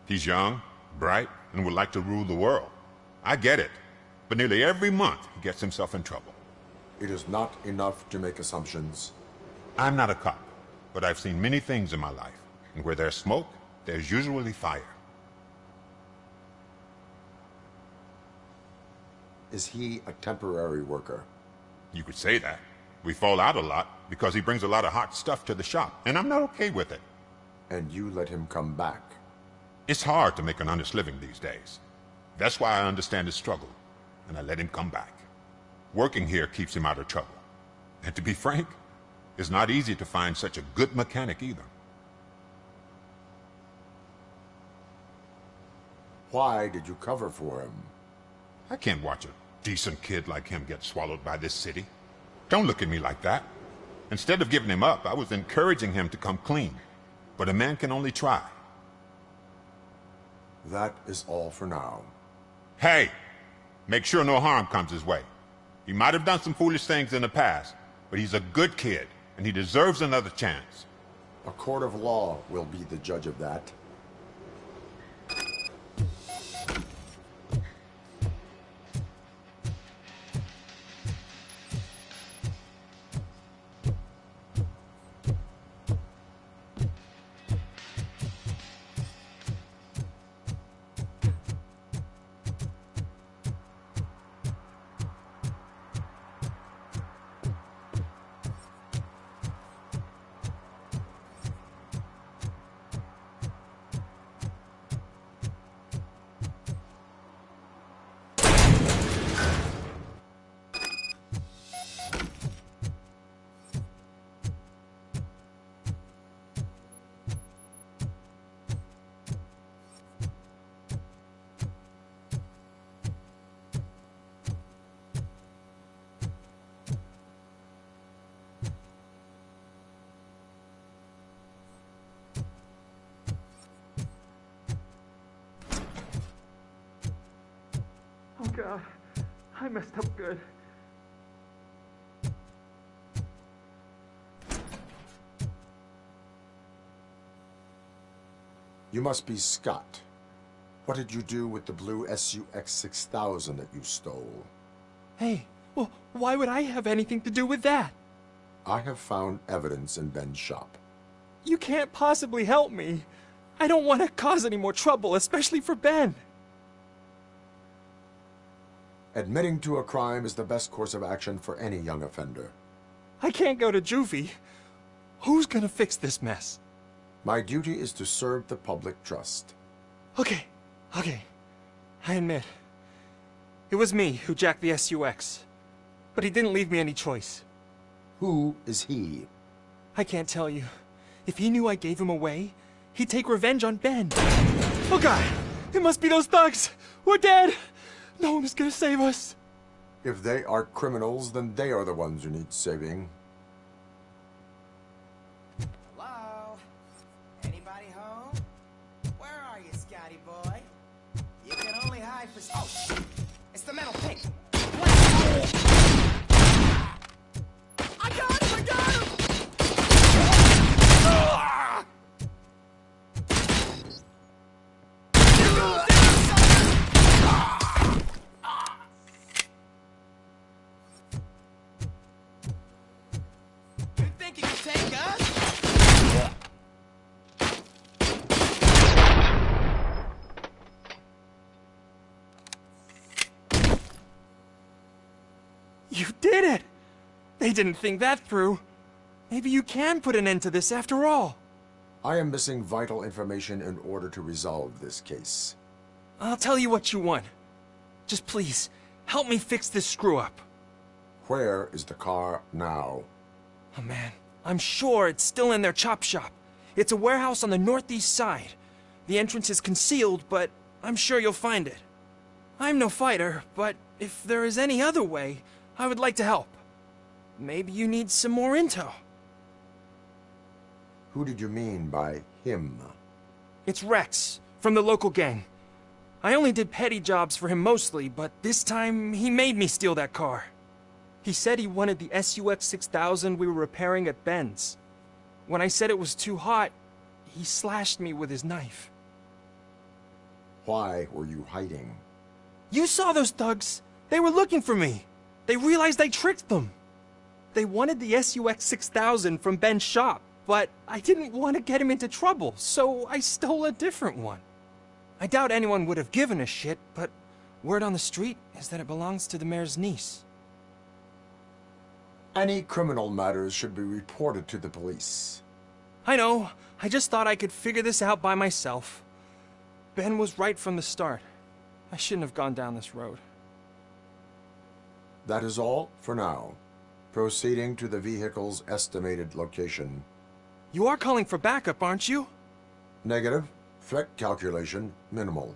He's young, bright, and would like to rule the world. I get it. But nearly every month, he gets himself in trouble. It is not enough to make assumptions. I'm not a cop, but I've seen many things in my life. And where there's smoke, there's usually fire. Is he a temporary worker? You could say that. We fall out a lot because he brings a lot of hot stuff to the shop, and I'm not okay with it. And you let him come back? It's hard to make an honest living these days. That's why I understand his struggle, and I let him come back. Working here keeps him out of trouble. And to be frank, it's not easy to find such a good mechanic either. Why did you cover for him? I can't watch a decent kid like him get swallowed by this city. Don't look at me like that. Instead of giving him up, I was encouraging him to come clean. But a man can only try. That is all for now. Hey! Make sure no harm comes his way. He might have done some foolish things in the past, but he's a good kid, and he deserves another chance. A court of law will be the judge of that. Oh God, I messed up good. You must be Scott. What did you do with the blue SUX 6000 that you stole? Hey, well, why would I have anything to do with that? I have found evidence in Ben's shop. You can't possibly help me. I don't want to cause any more trouble, especially for Ben. Admitting to a crime is the best course of action for any young offender. I can't go to juvie. Who's gonna fix this mess? My duty is to serve the public trust. Okay. I admit. It was me who jacked the SUX. But he didn't leave me any choice. Who is he? I can't tell you. If he knew I gave him away, he'd take revenge on Ben. Oh God! It must be those thugs! We're dead! No one is gonna save us. If they are criminals, then they are the ones who need saving. Hello? Anybody home? Where are you, Scotty boy? You can only hide for... Oh, shit! It's the metal pig! I got him! Ah! You think you can take us? You did it! They didn't think that through. Maybe you can put an end to this after all. I am missing vital information in order to resolve this case. I'll tell you what you want. Just please, help me fix this screw-up. Where is the car now? Oh man, I'm sure it's still in their chop shop. It's a warehouse on the northeast side. The entrance is concealed, but I'm sure you'll find it. I'm no fighter, but if there is any other way, I would like to help. Maybe you need some more intel. Who did you mean by him? It's Rex, from the local gang. I only did petty jobs for him mostly, but this time he made me steal that car. He said he wanted the SUX 6000 we were repairing at Ben's. When I said it was too hot, he slashed me with his knife. Why were you hiding? You saw those thugs. They were looking for me. They realized I tricked them. They wanted the SUX 6000 from Ben's shop, but I didn't want to get him into trouble, so I stole a different one. I doubt anyone would have given a shit, but word on the street is that it belongs to the mayor's niece. Any criminal matters should be reported to the police. I know. I just thought I could figure this out by myself. Ben was right from the start. I shouldn't have gone down this road. That is all for now. Proceeding to the vehicle's estimated location. You are calling for backup, aren't you? Negative. Threat calculation minimal.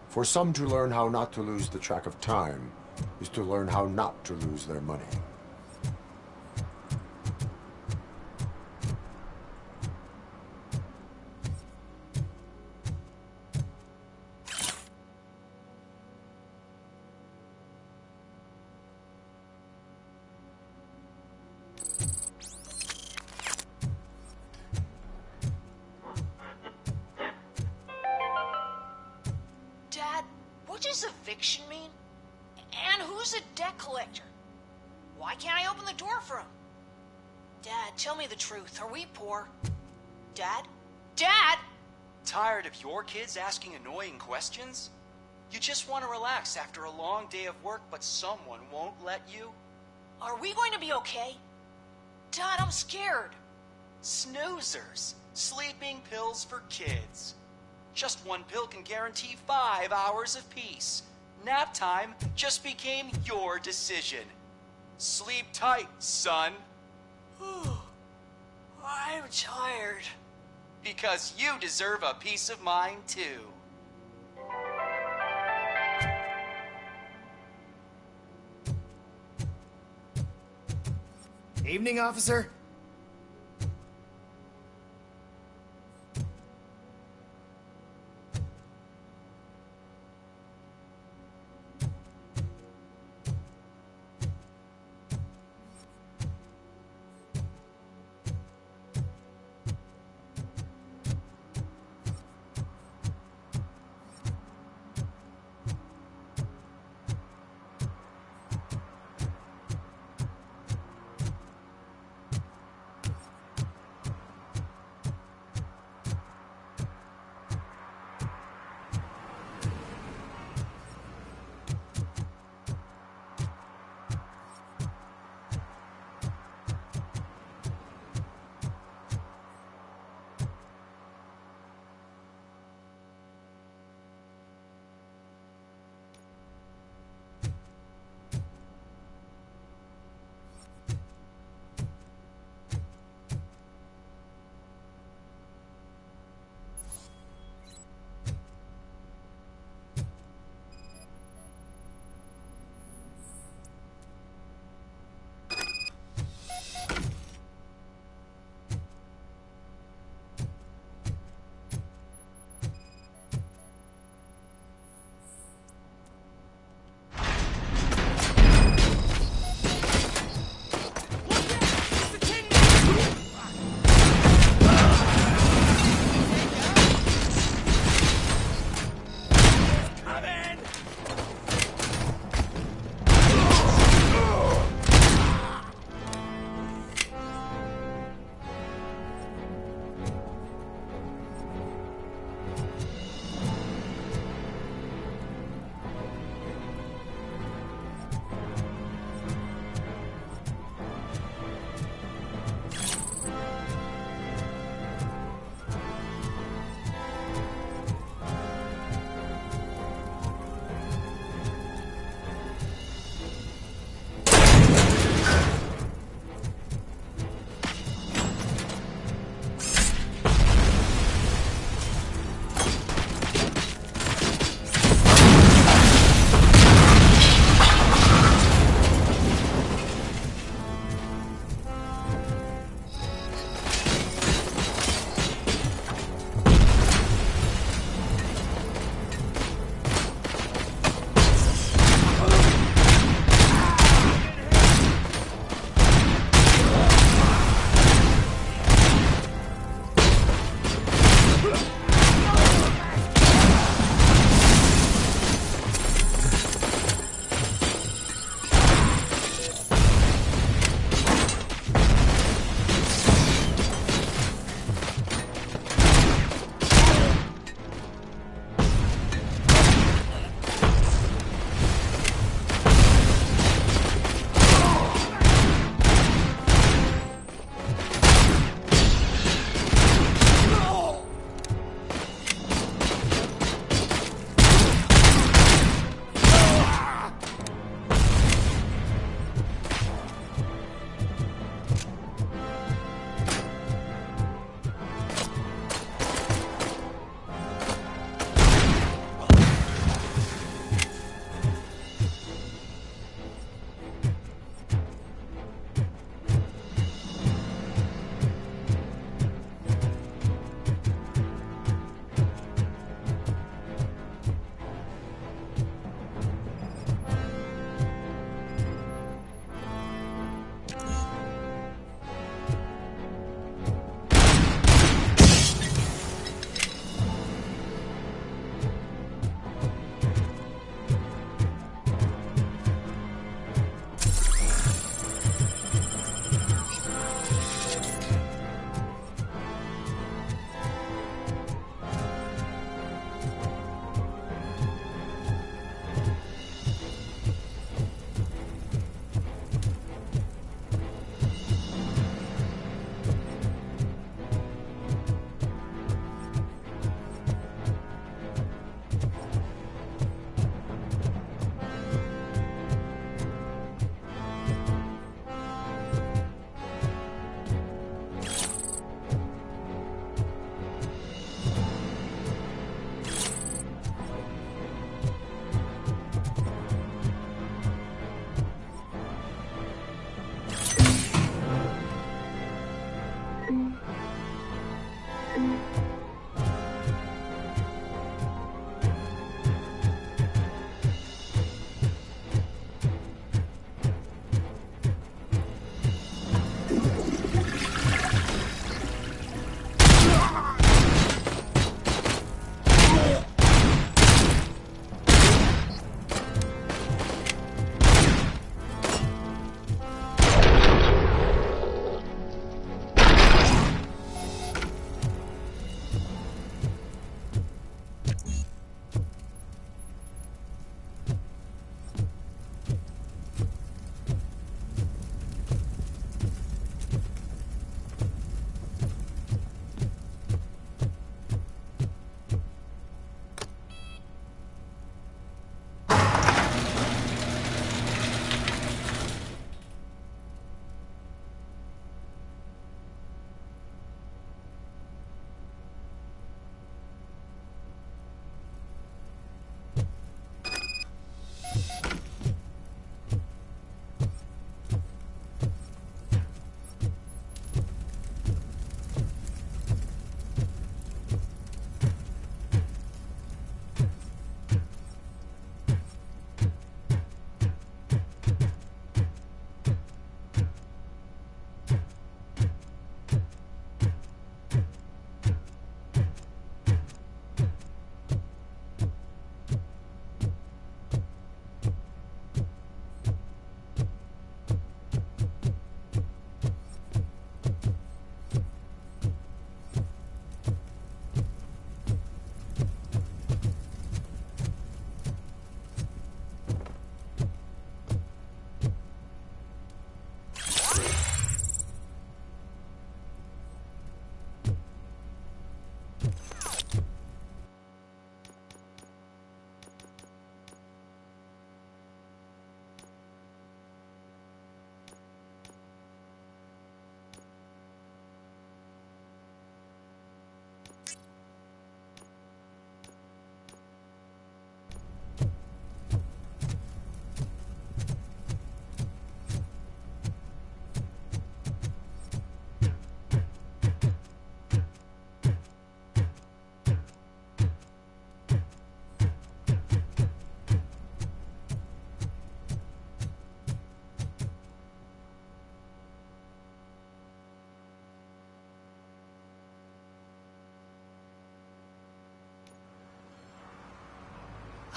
For some to learn how not to lose the track of time is to learn how not to lose their money. Dad, what does eviction mean? And who's a debt collector? Why can't I open the door for him? Dad, tell me the truth. Are we poor? Dad? Dad! Tired of your kids asking annoying questions? You just want to relax after a long day of work, but someone won't let you? Are we going to be okay? Dad, I'm scared. Snoozers. Sleeping pills for kids. Just one pill can guarantee 5 hours of peace. Nap time just became your decision. Sleep tight, son. I'm tired. Because you deserve a peace of mind, too. Evening, officer.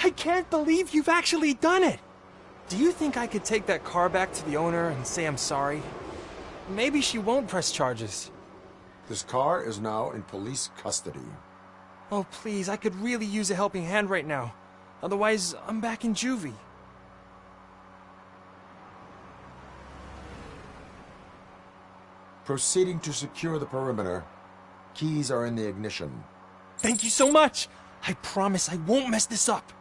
I can't believe you've actually done it! Do you think I could take that car back to the owner and say I'm sorry? Maybe she won't press charges. This car is now in police custody. Oh, please, I could really use a helping hand right now. Otherwise, I'm back in juvie. Proceeding to secure the perimeter. Keys are in the ignition. Thank you so much! I promise I won't mess this up.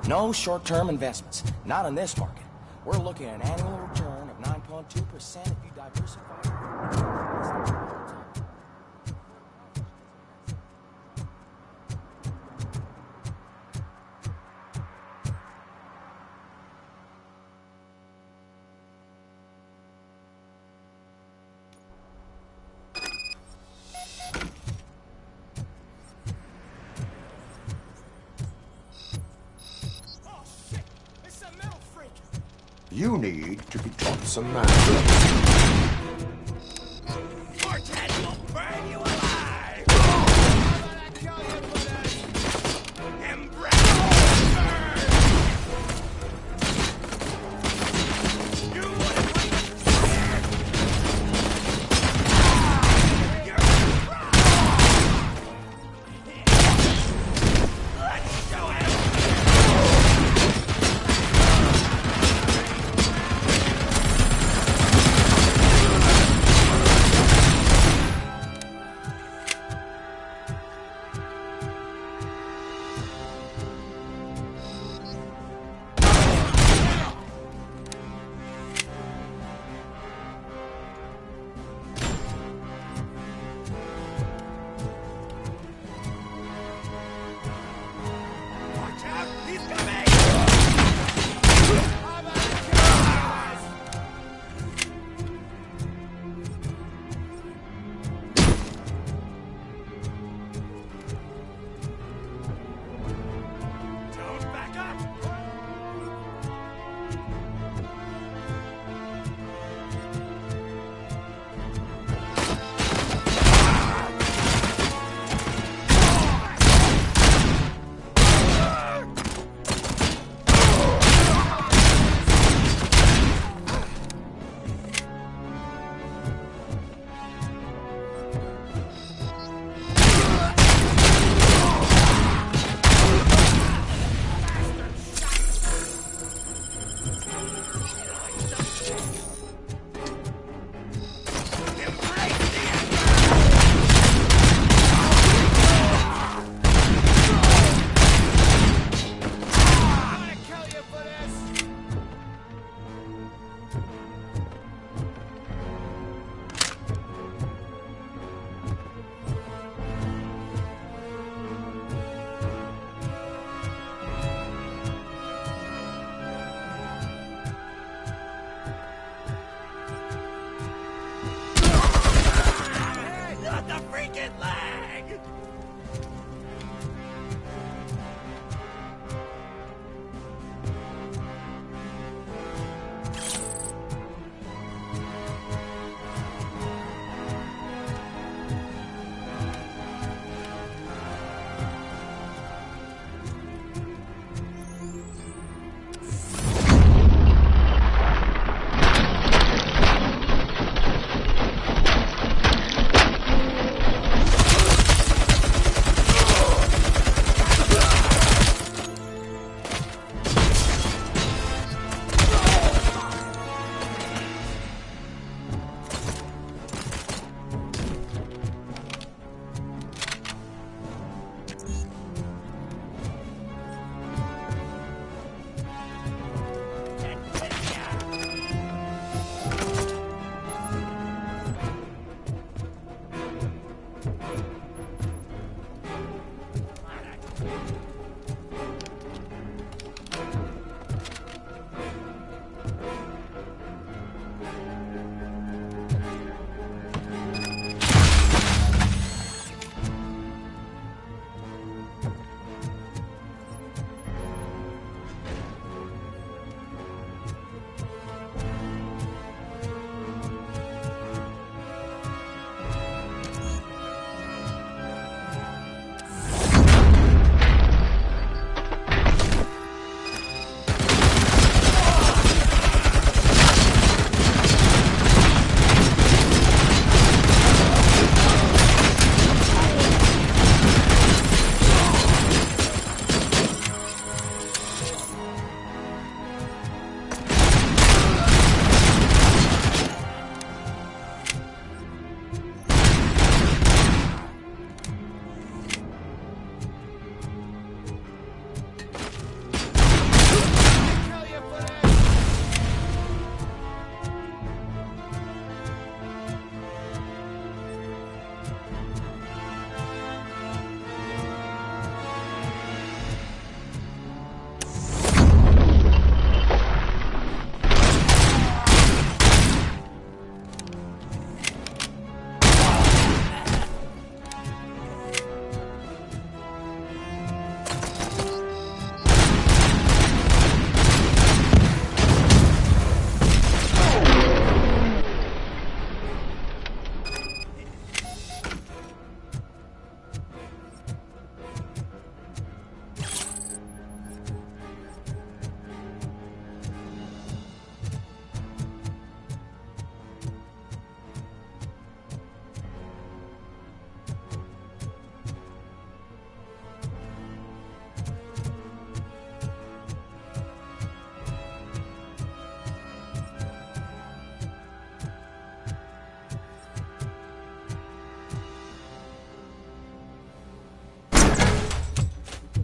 No short-term investments. Not in this market. We're looking at an annual return of 9.2% if you diversify. You need to be taught some manners. Fortet will burn you alive! Embrace burn! You wouldn't like to see it! Let's show him!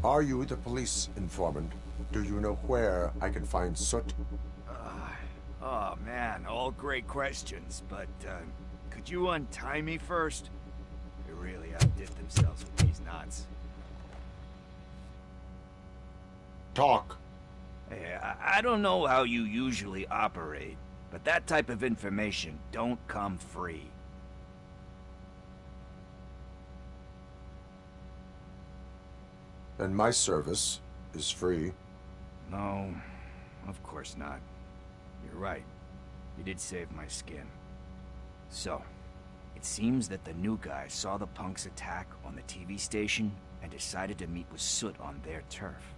Are you the police informant? Do you know where I can find Soot? Oh man, all great questions, but could you untie me first? They really outdid themselves with these knots. Talk. Hey, I don't know how you usually operate, but that type of information don't come free. And my service is free. No, of course not. You're right. You did save my skin. So, it seems that the new guy saw the punk's attack on the TV station and decided to meet with Soot on their turf.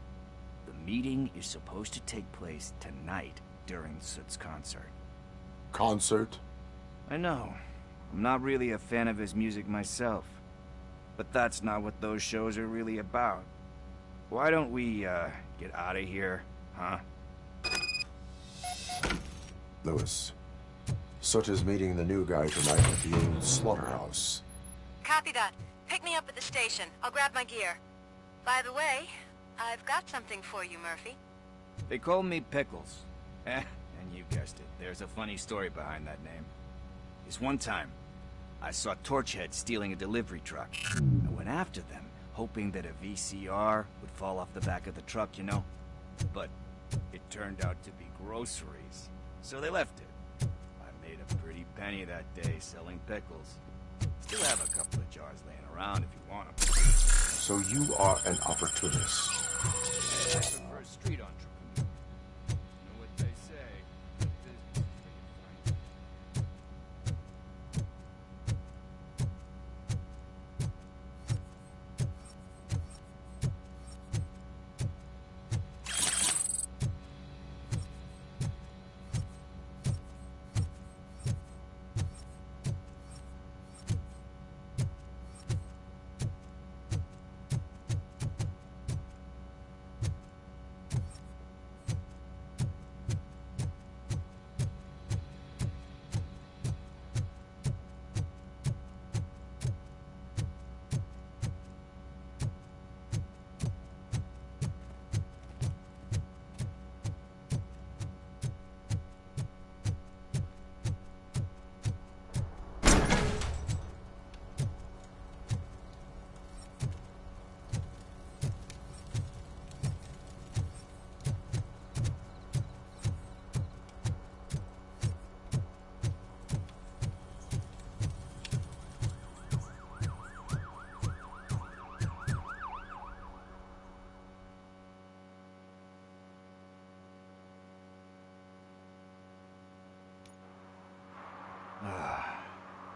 The meeting is supposed to take place tonight during Soot's concert. Concert? I know. I'm not really a fan of his music myself. But that's not what those shows are really about. Why don't we, get out of here, huh? Lewis, Soot is meeting the new guy tonight at the old slaughterhouse. Copy that. Pick me up at the station. I'll grab my gear. By the way, I've got something for you, Murphy. They call me Pickles. And you guessed it, there's a funny story behind that name. This one time, I saw Torchhead stealing a delivery truck. I went after them, hoping that a VCR would fall off the back of the truck, you know? But it turned out to be groceries, so they left it. I made a pretty penny that day selling pickles. Still have a couple of jars laying around if you want them. So you are an opportunist. I prefer street entrepreneur. You know what they say. Business is where you find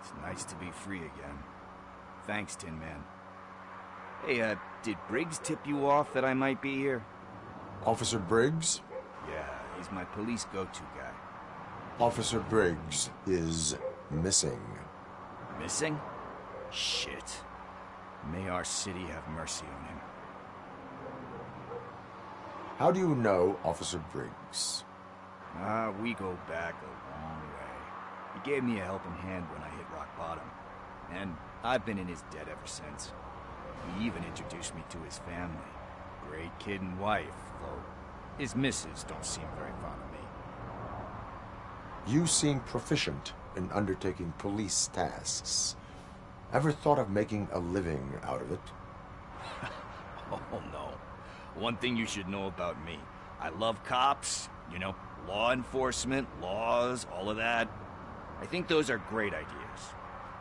It's nice to be free again. Thanks, Tin Man. Hey, did Briggs tip you off that I might be here? Officer Briggs? Yeah, he's my police go-to guy. Officer Briggs is missing. Missing? Shit. May our city have mercy on him. How do you know Officer Briggs? We go back a long way. He gave me a helping hand when I hit rock bottom. And I've been in his debt ever since. He even introduced me to his family. Great kid and wife, though his missus don't seem very fond of me. You seem proficient in undertaking police tasks. Ever thought of making a living out of it? Oh, no. One thing you should know about me. I love cops, you know, law enforcement, laws, all of that. I think those are great ideas.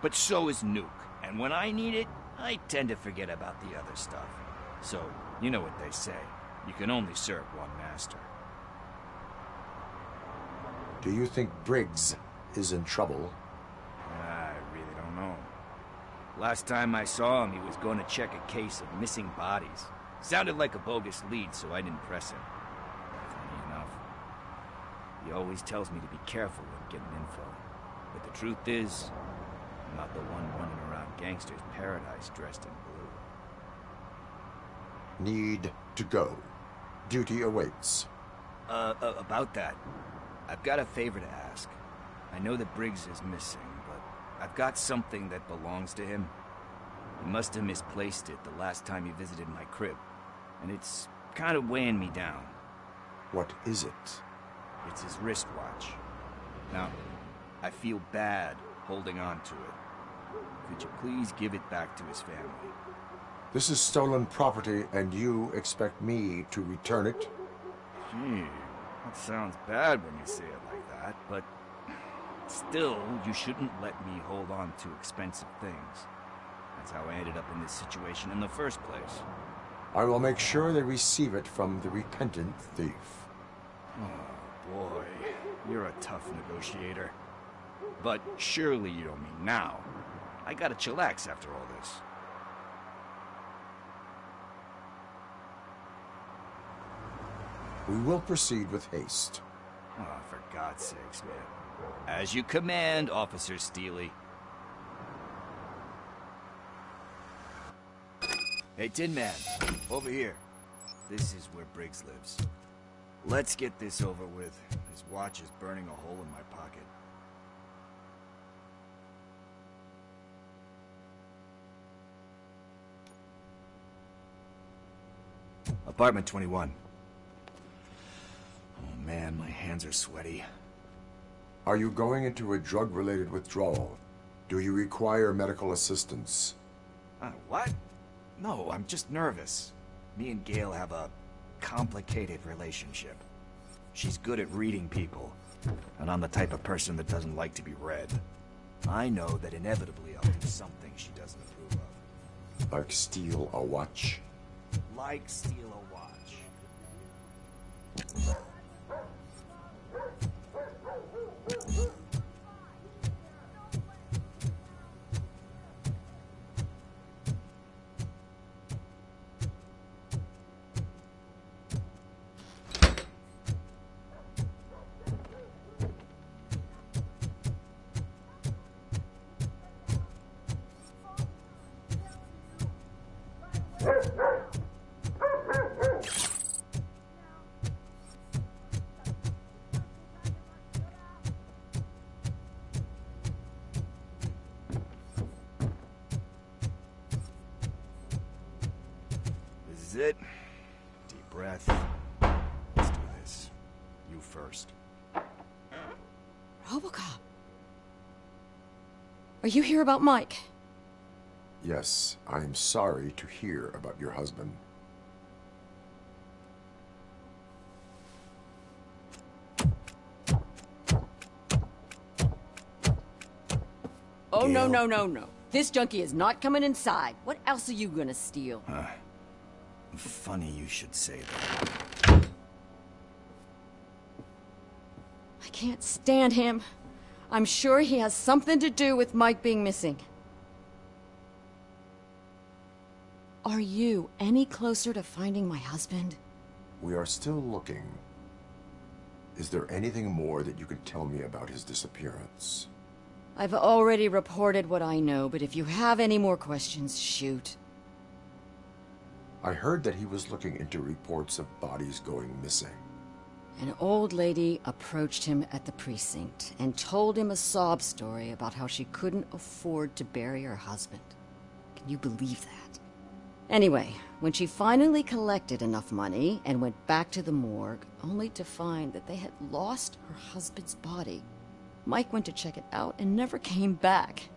But so is Nuke. And when I need it, I tend to forget about the other stuff. So, you know what they say. You can only serve one master. Do you think Briggs is in trouble? I really don't know. Last time I saw him, he was going to check a case of missing bodies. Sounded like a bogus lead, so I didn't press him. Funny enough. He always tells me to be careful when getting info. But the truth is, I'm not the one running around gangsters' paradise dressed in blue. Need to go. Duty awaits. About that, I've got a favor to ask. I know that Briggs is missing, but I've got something that belongs to him. He must have misplaced it the last time he visited my crib. and it's kind of weighing me down. What is it? It's his wristwatch. Now, I feel bad holding on to it. Could you please give it back to his family? This is stolen property, and you expect me to return it? Gee, that sounds bad when you say it like that, but still, you shouldn't let me hold on to expensive things. That's how I ended up in this situation in the first place. I will make sure they receive it from the repentant thief. Oh, boy. You're a tough negotiator. But surely you don't mean now. I gotta chillax after all this. We will proceed with haste. Oh, for God's sakes, man. As you command, Officer Steely. Hey, Tin Man, over here. This is where Briggs lives. Let's get this over with. His watch is burning a hole in my pocket. Apartment 21. Oh man, my hands are sweaty. Are you going into a drug-related withdrawal? Do you require medical assistance? What? No, I'm just nervous. Me and Gail have a complicated relationship. She's good at reading people, and I'm the type of person that doesn't like to be read. I know that inevitably I'll do something she doesn't approve of. Like steal a watch? Like steal a watch. This is it. Deep breath. Let's do this. You first. Robocop. Are you here about Mike? Yes, I am sorry to hear about your husband. Oh, no, no, no, no. This junkie is not coming inside. What else are you gonna steal? Funny you should say that. I can't stand him. I'm sure he has something to do with Mike being missing. Are you any closer to finding my husband? We are still looking. Is there anything more that you can tell me about his disappearance? I've already reported what I know, but if you have any more questions, shoot. I heard that he was looking into reports of bodies going missing. An old lady approached him at the precinct and told him a sob story about how she couldn't afford to bury her husband. Can you believe that? Anyway, when she finally collected enough money and went back to the morgue, only to find that they had lost her husband's body, Mike went to check it out and never came back.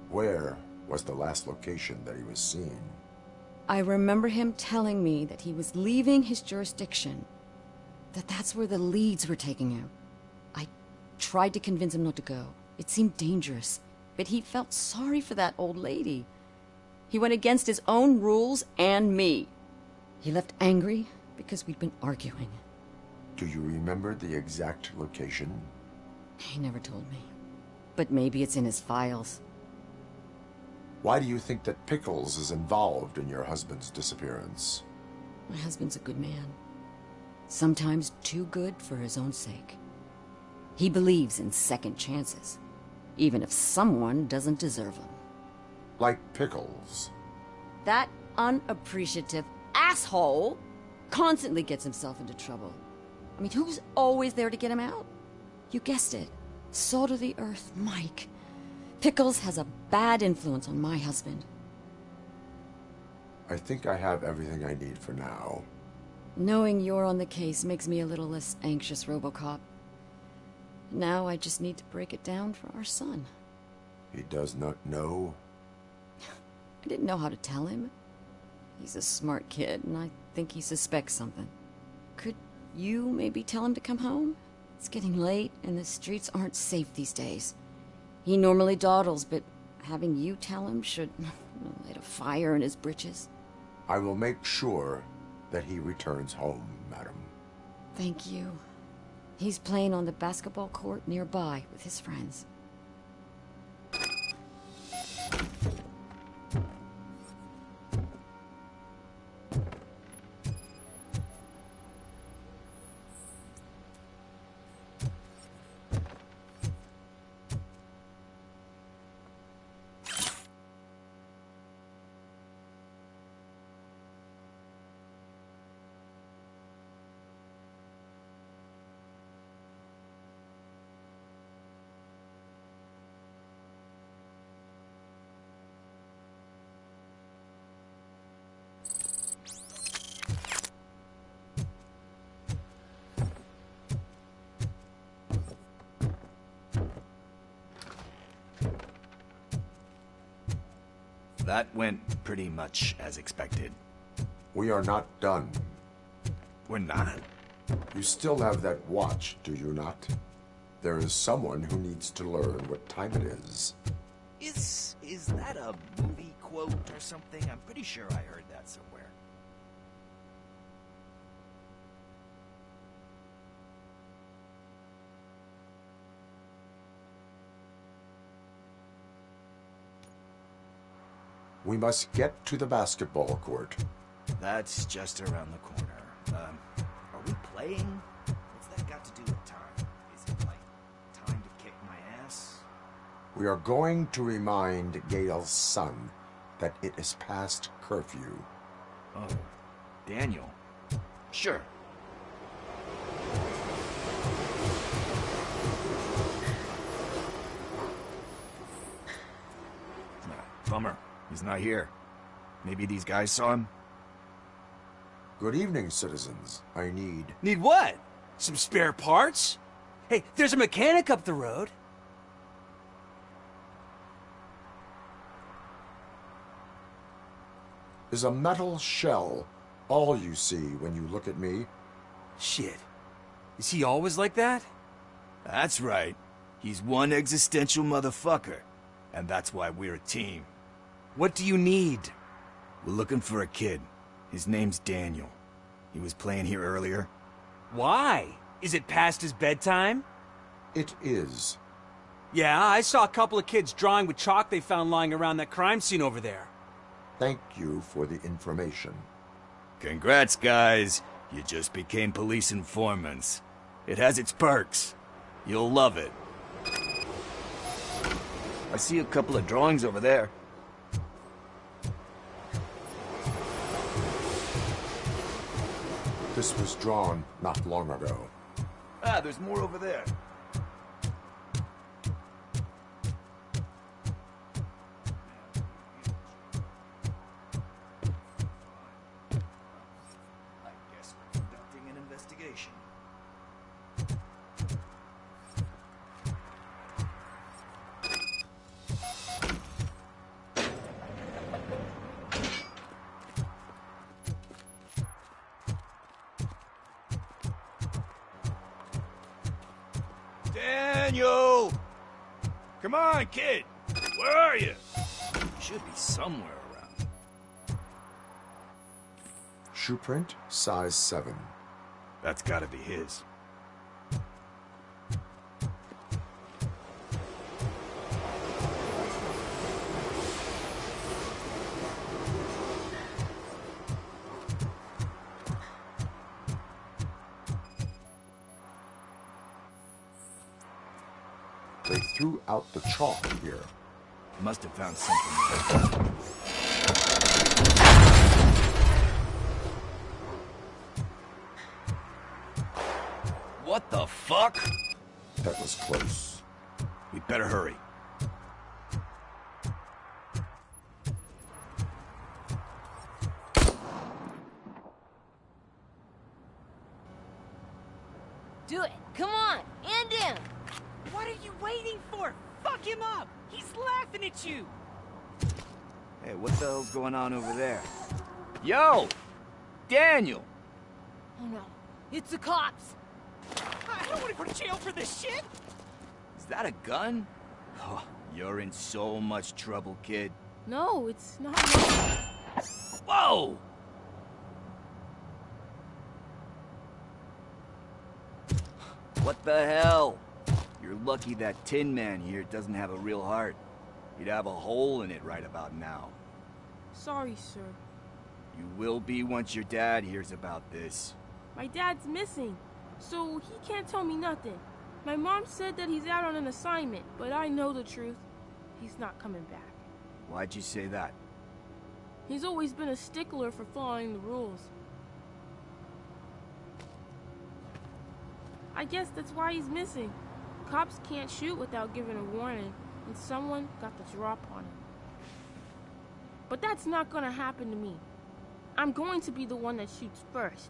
Where was the last location that he was seen? I remember him telling me that he was leaving his jurisdiction, that's where the leads were taking him. I tried to convince him not to go. It seemed dangerous, but he felt sorry for that old lady. He went against his own rules and me. He left angry because we'd been arguing. Do you remember the exact location? He never told me. But maybe it's in his files. Why do you think that Pickles is involved in your husband's disappearance? My husband's a good man. Sometimes too good for his own sake. He believes in second chances, even if someone doesn't deserve them. Like Pickles. That unappreciative asshole constantly gets himself into trouble. I mean, who's always there to get him out? You guessed it. Salt of the earth, Mike. Pickles has a bad influence on my husband. I think I have everything I need for now. Knowing you're on the case makes me a little less anxious, Robocop. Now I just need to break it down for our son. He does not know? I didn't know how to tell him. He's a smart kid, and I think he suspects something. Could you maybe tell him to come home? It's getting late, and the streets aren't safe these days. He normally dawdles, but having you tell him should light a fire in his britches. I will make sure that he returns home, madam. Thank you. He's playing on the basketball court nearby with his friends. That went pretty much as expected. We are not done. We're not? You still have that watch, do you not? There is someone who needs to learn what time it is. Is that a movie quote or something? I'm pretty sure I heard that somewhere. We must get to the basketball court. That's just around the corner. Are we playing? What's that got to do with time? Is it like time to kick my ass? We are going to remind Gail's son that it is past curfew. Oh, Daniel. Sure. Bummer. He's not here. Maybe these guys saw him? Good evening, citizens. I need... Need what? Some spare parts? Hey, there's a mechanic up the road. Is a metal shell all you see when you look at me? Shit. Is he always like that? That's right. He's one existential motherfucker. And that's why we're a team. What do you need? We're looking for a kid. His name's Daniel. He was playing here earlier. Why? Is it past his bedtime? It is. Yeah, I saw a couple of kids drawing with chalk they found lying around that crime scene over there. Thank you for the information. Congrats, guys. You just became police informants. It has its perks. You'll love it. I see a couple of drawings over there. This was drawn not long ago. Ah, there's more over there. I guess we're conducting an investigation. Daniel! Come on, kid! Where are you? Should be somewhere around. Shoe print, size 7. That's gotta be his. They threw out the chalk here. Must have found something. What the fuck? That was close. We better hurry. Do it. Come on. End him. What are you waiting for? Fuck him up! He's laughing at you! Hey, what the hell's going on over there? Yo! Daniel! Oh no. It's the cops. I don't want to go to jail for this shit! Is that a gun? Oh, you're in so much trouble, kid. No, it's not. Whoa! What the hell? You're lucky that Tin Man here doesn't have a real heart. He'd have a hole in it right about now. Sorry, sir. You will be once your dad hears about this. My dad's missing, so he can't tell me nothing. My mom said that he's out on an assignment, but I know the truth. He's not coming back. Why'd you say that? He's always been a stickler for following the rules. I guess that's why he's missing. Cops can't shoot without giving a warning, and someone got the drop on him. But that's not gonna happen to me. I'm going to be the one that shoots first.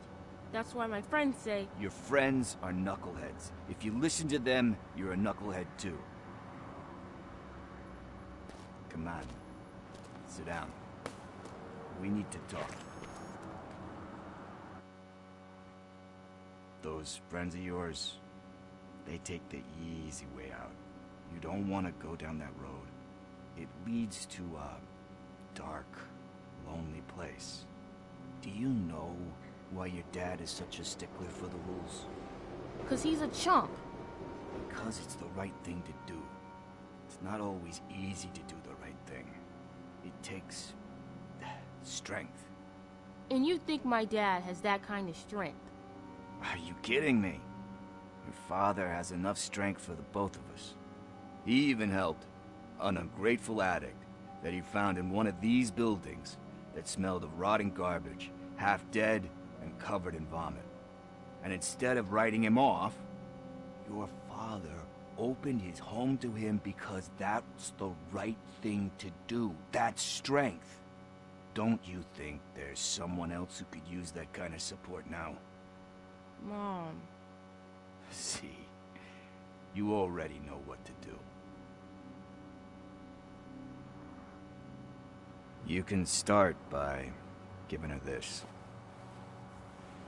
That's why my friends say... Your friends are knuckleheads. If you listen to them, you're a knucklehead too. Come on. Sit down. We need to talk. Those friends of yours, they take the easy way out. You don't want to go down that road. It leads to a dark, lonely place. Do you know why your dad is such a stickler for the rules? 'Cause he's a chump. Because it's the right thing to do. It's not always easy to do the right thing. It takes strength. And you think my dad has that kind of strength? Are you kidding me? Your father has enough strength for the both of us. He even helped an ungrateful addict that he found in one of these buildings that smelled of rotting garbage, half dead and covered in vomit. And instead of writing him off, your father opened his home to him because that's the right thing to do. That's strength. Don't you think there's someone else who could use that kind of support now? Mom. See, you already know what to do. You can start by giving her this.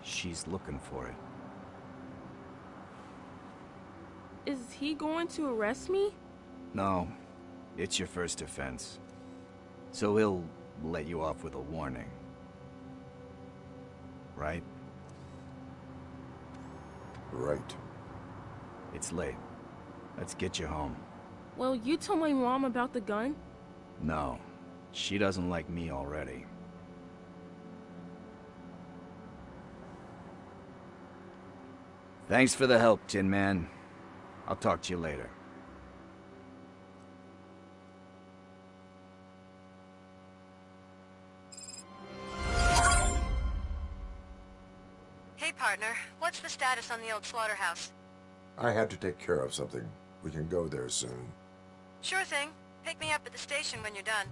She's looking for it. Is he going to arrest me? No, it's your first offense. So he'll let you off with a warning. Right? Right. It's late. Let's get you home. Well, you told my mom about the gun? No, she doesn't like me already. Thanks for the help, Tin Man. I'll talk to you later. Hey, partner. What's the status on the old slaughterhouse? I had to take care of something. We can go there soon. Sure thing. Pick me up at the station when you're done.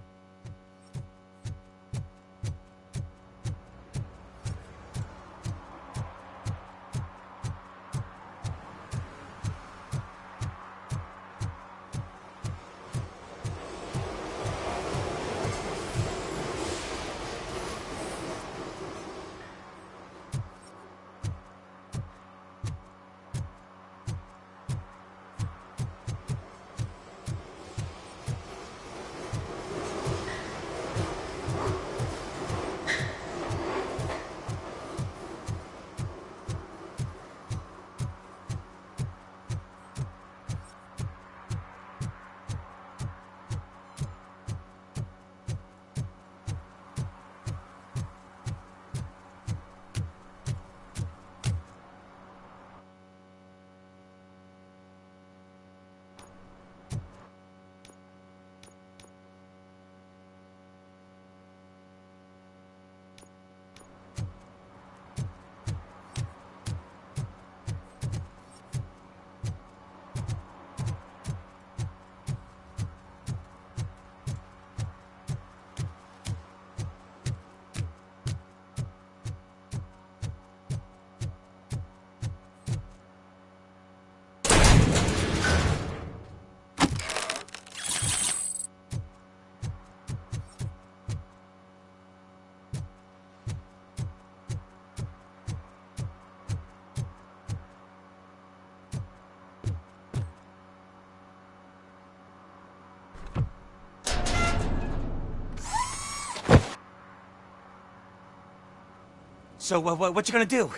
So, what you gonna do?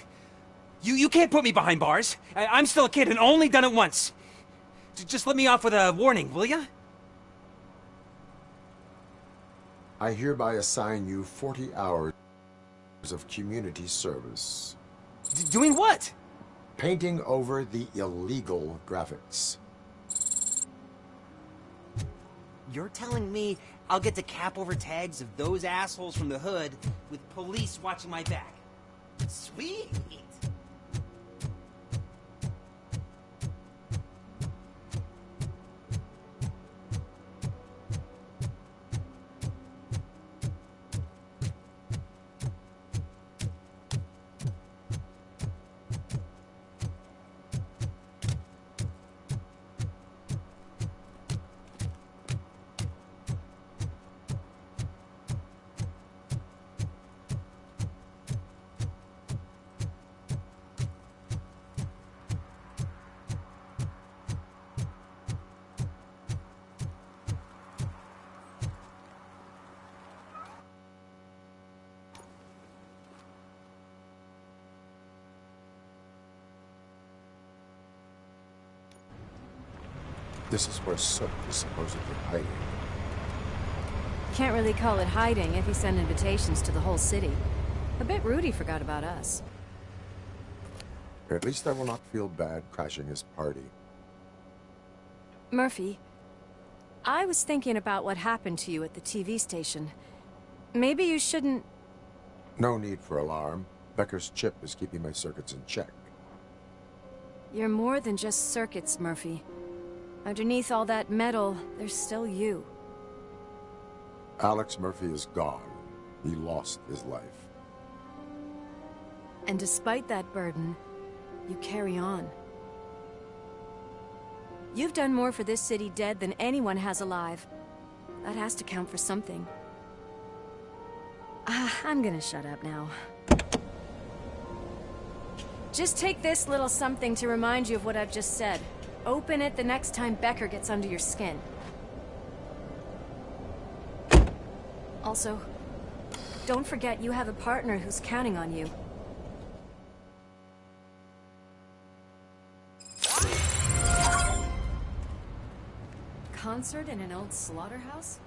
You can't put me behind bars. I'm still a kid and only done it once. Just let me off with a warning, will ya? I hereby assign you 40 hours of community service. Doing what? Painting over the illegal graphics. You're telling me I'll get to cap over tags of those assholes from the hood with police watching my back? Sweet! This is where Soot is supposedly hiding. Can't really call it hiding if he sent invitations to the whole city. A bit rude he forgot about us. At least I will not feel bad crashing his party. Murphy, I was thinking about what happened to you at the TV station. Maybe you shouldn't... No need for alarm. Becker's chip is keeping my circuits in check. You're more than just circuits, Murphy. Underneath all that metal, there's still you. Alex Murphy is gone. He lost his life. And despite that burden, you carry on. You've done more for this city dead than anyone has alive. That has to count for something. I'm gonna shut up now. Just take this little something to remind you of what I've just said. Open it the next time Becker gets under your skin. Also, don't forget you have a partner who's counting on you. Concert in an old slaughterhouse?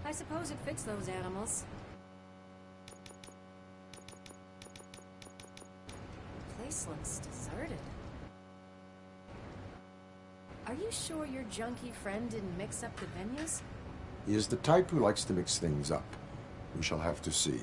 I suppose it fits those animals. The place looks deserted. Are you sure your junkie friend didn't mix up the venues? He is the type who likes to mix things up. We shall have to see.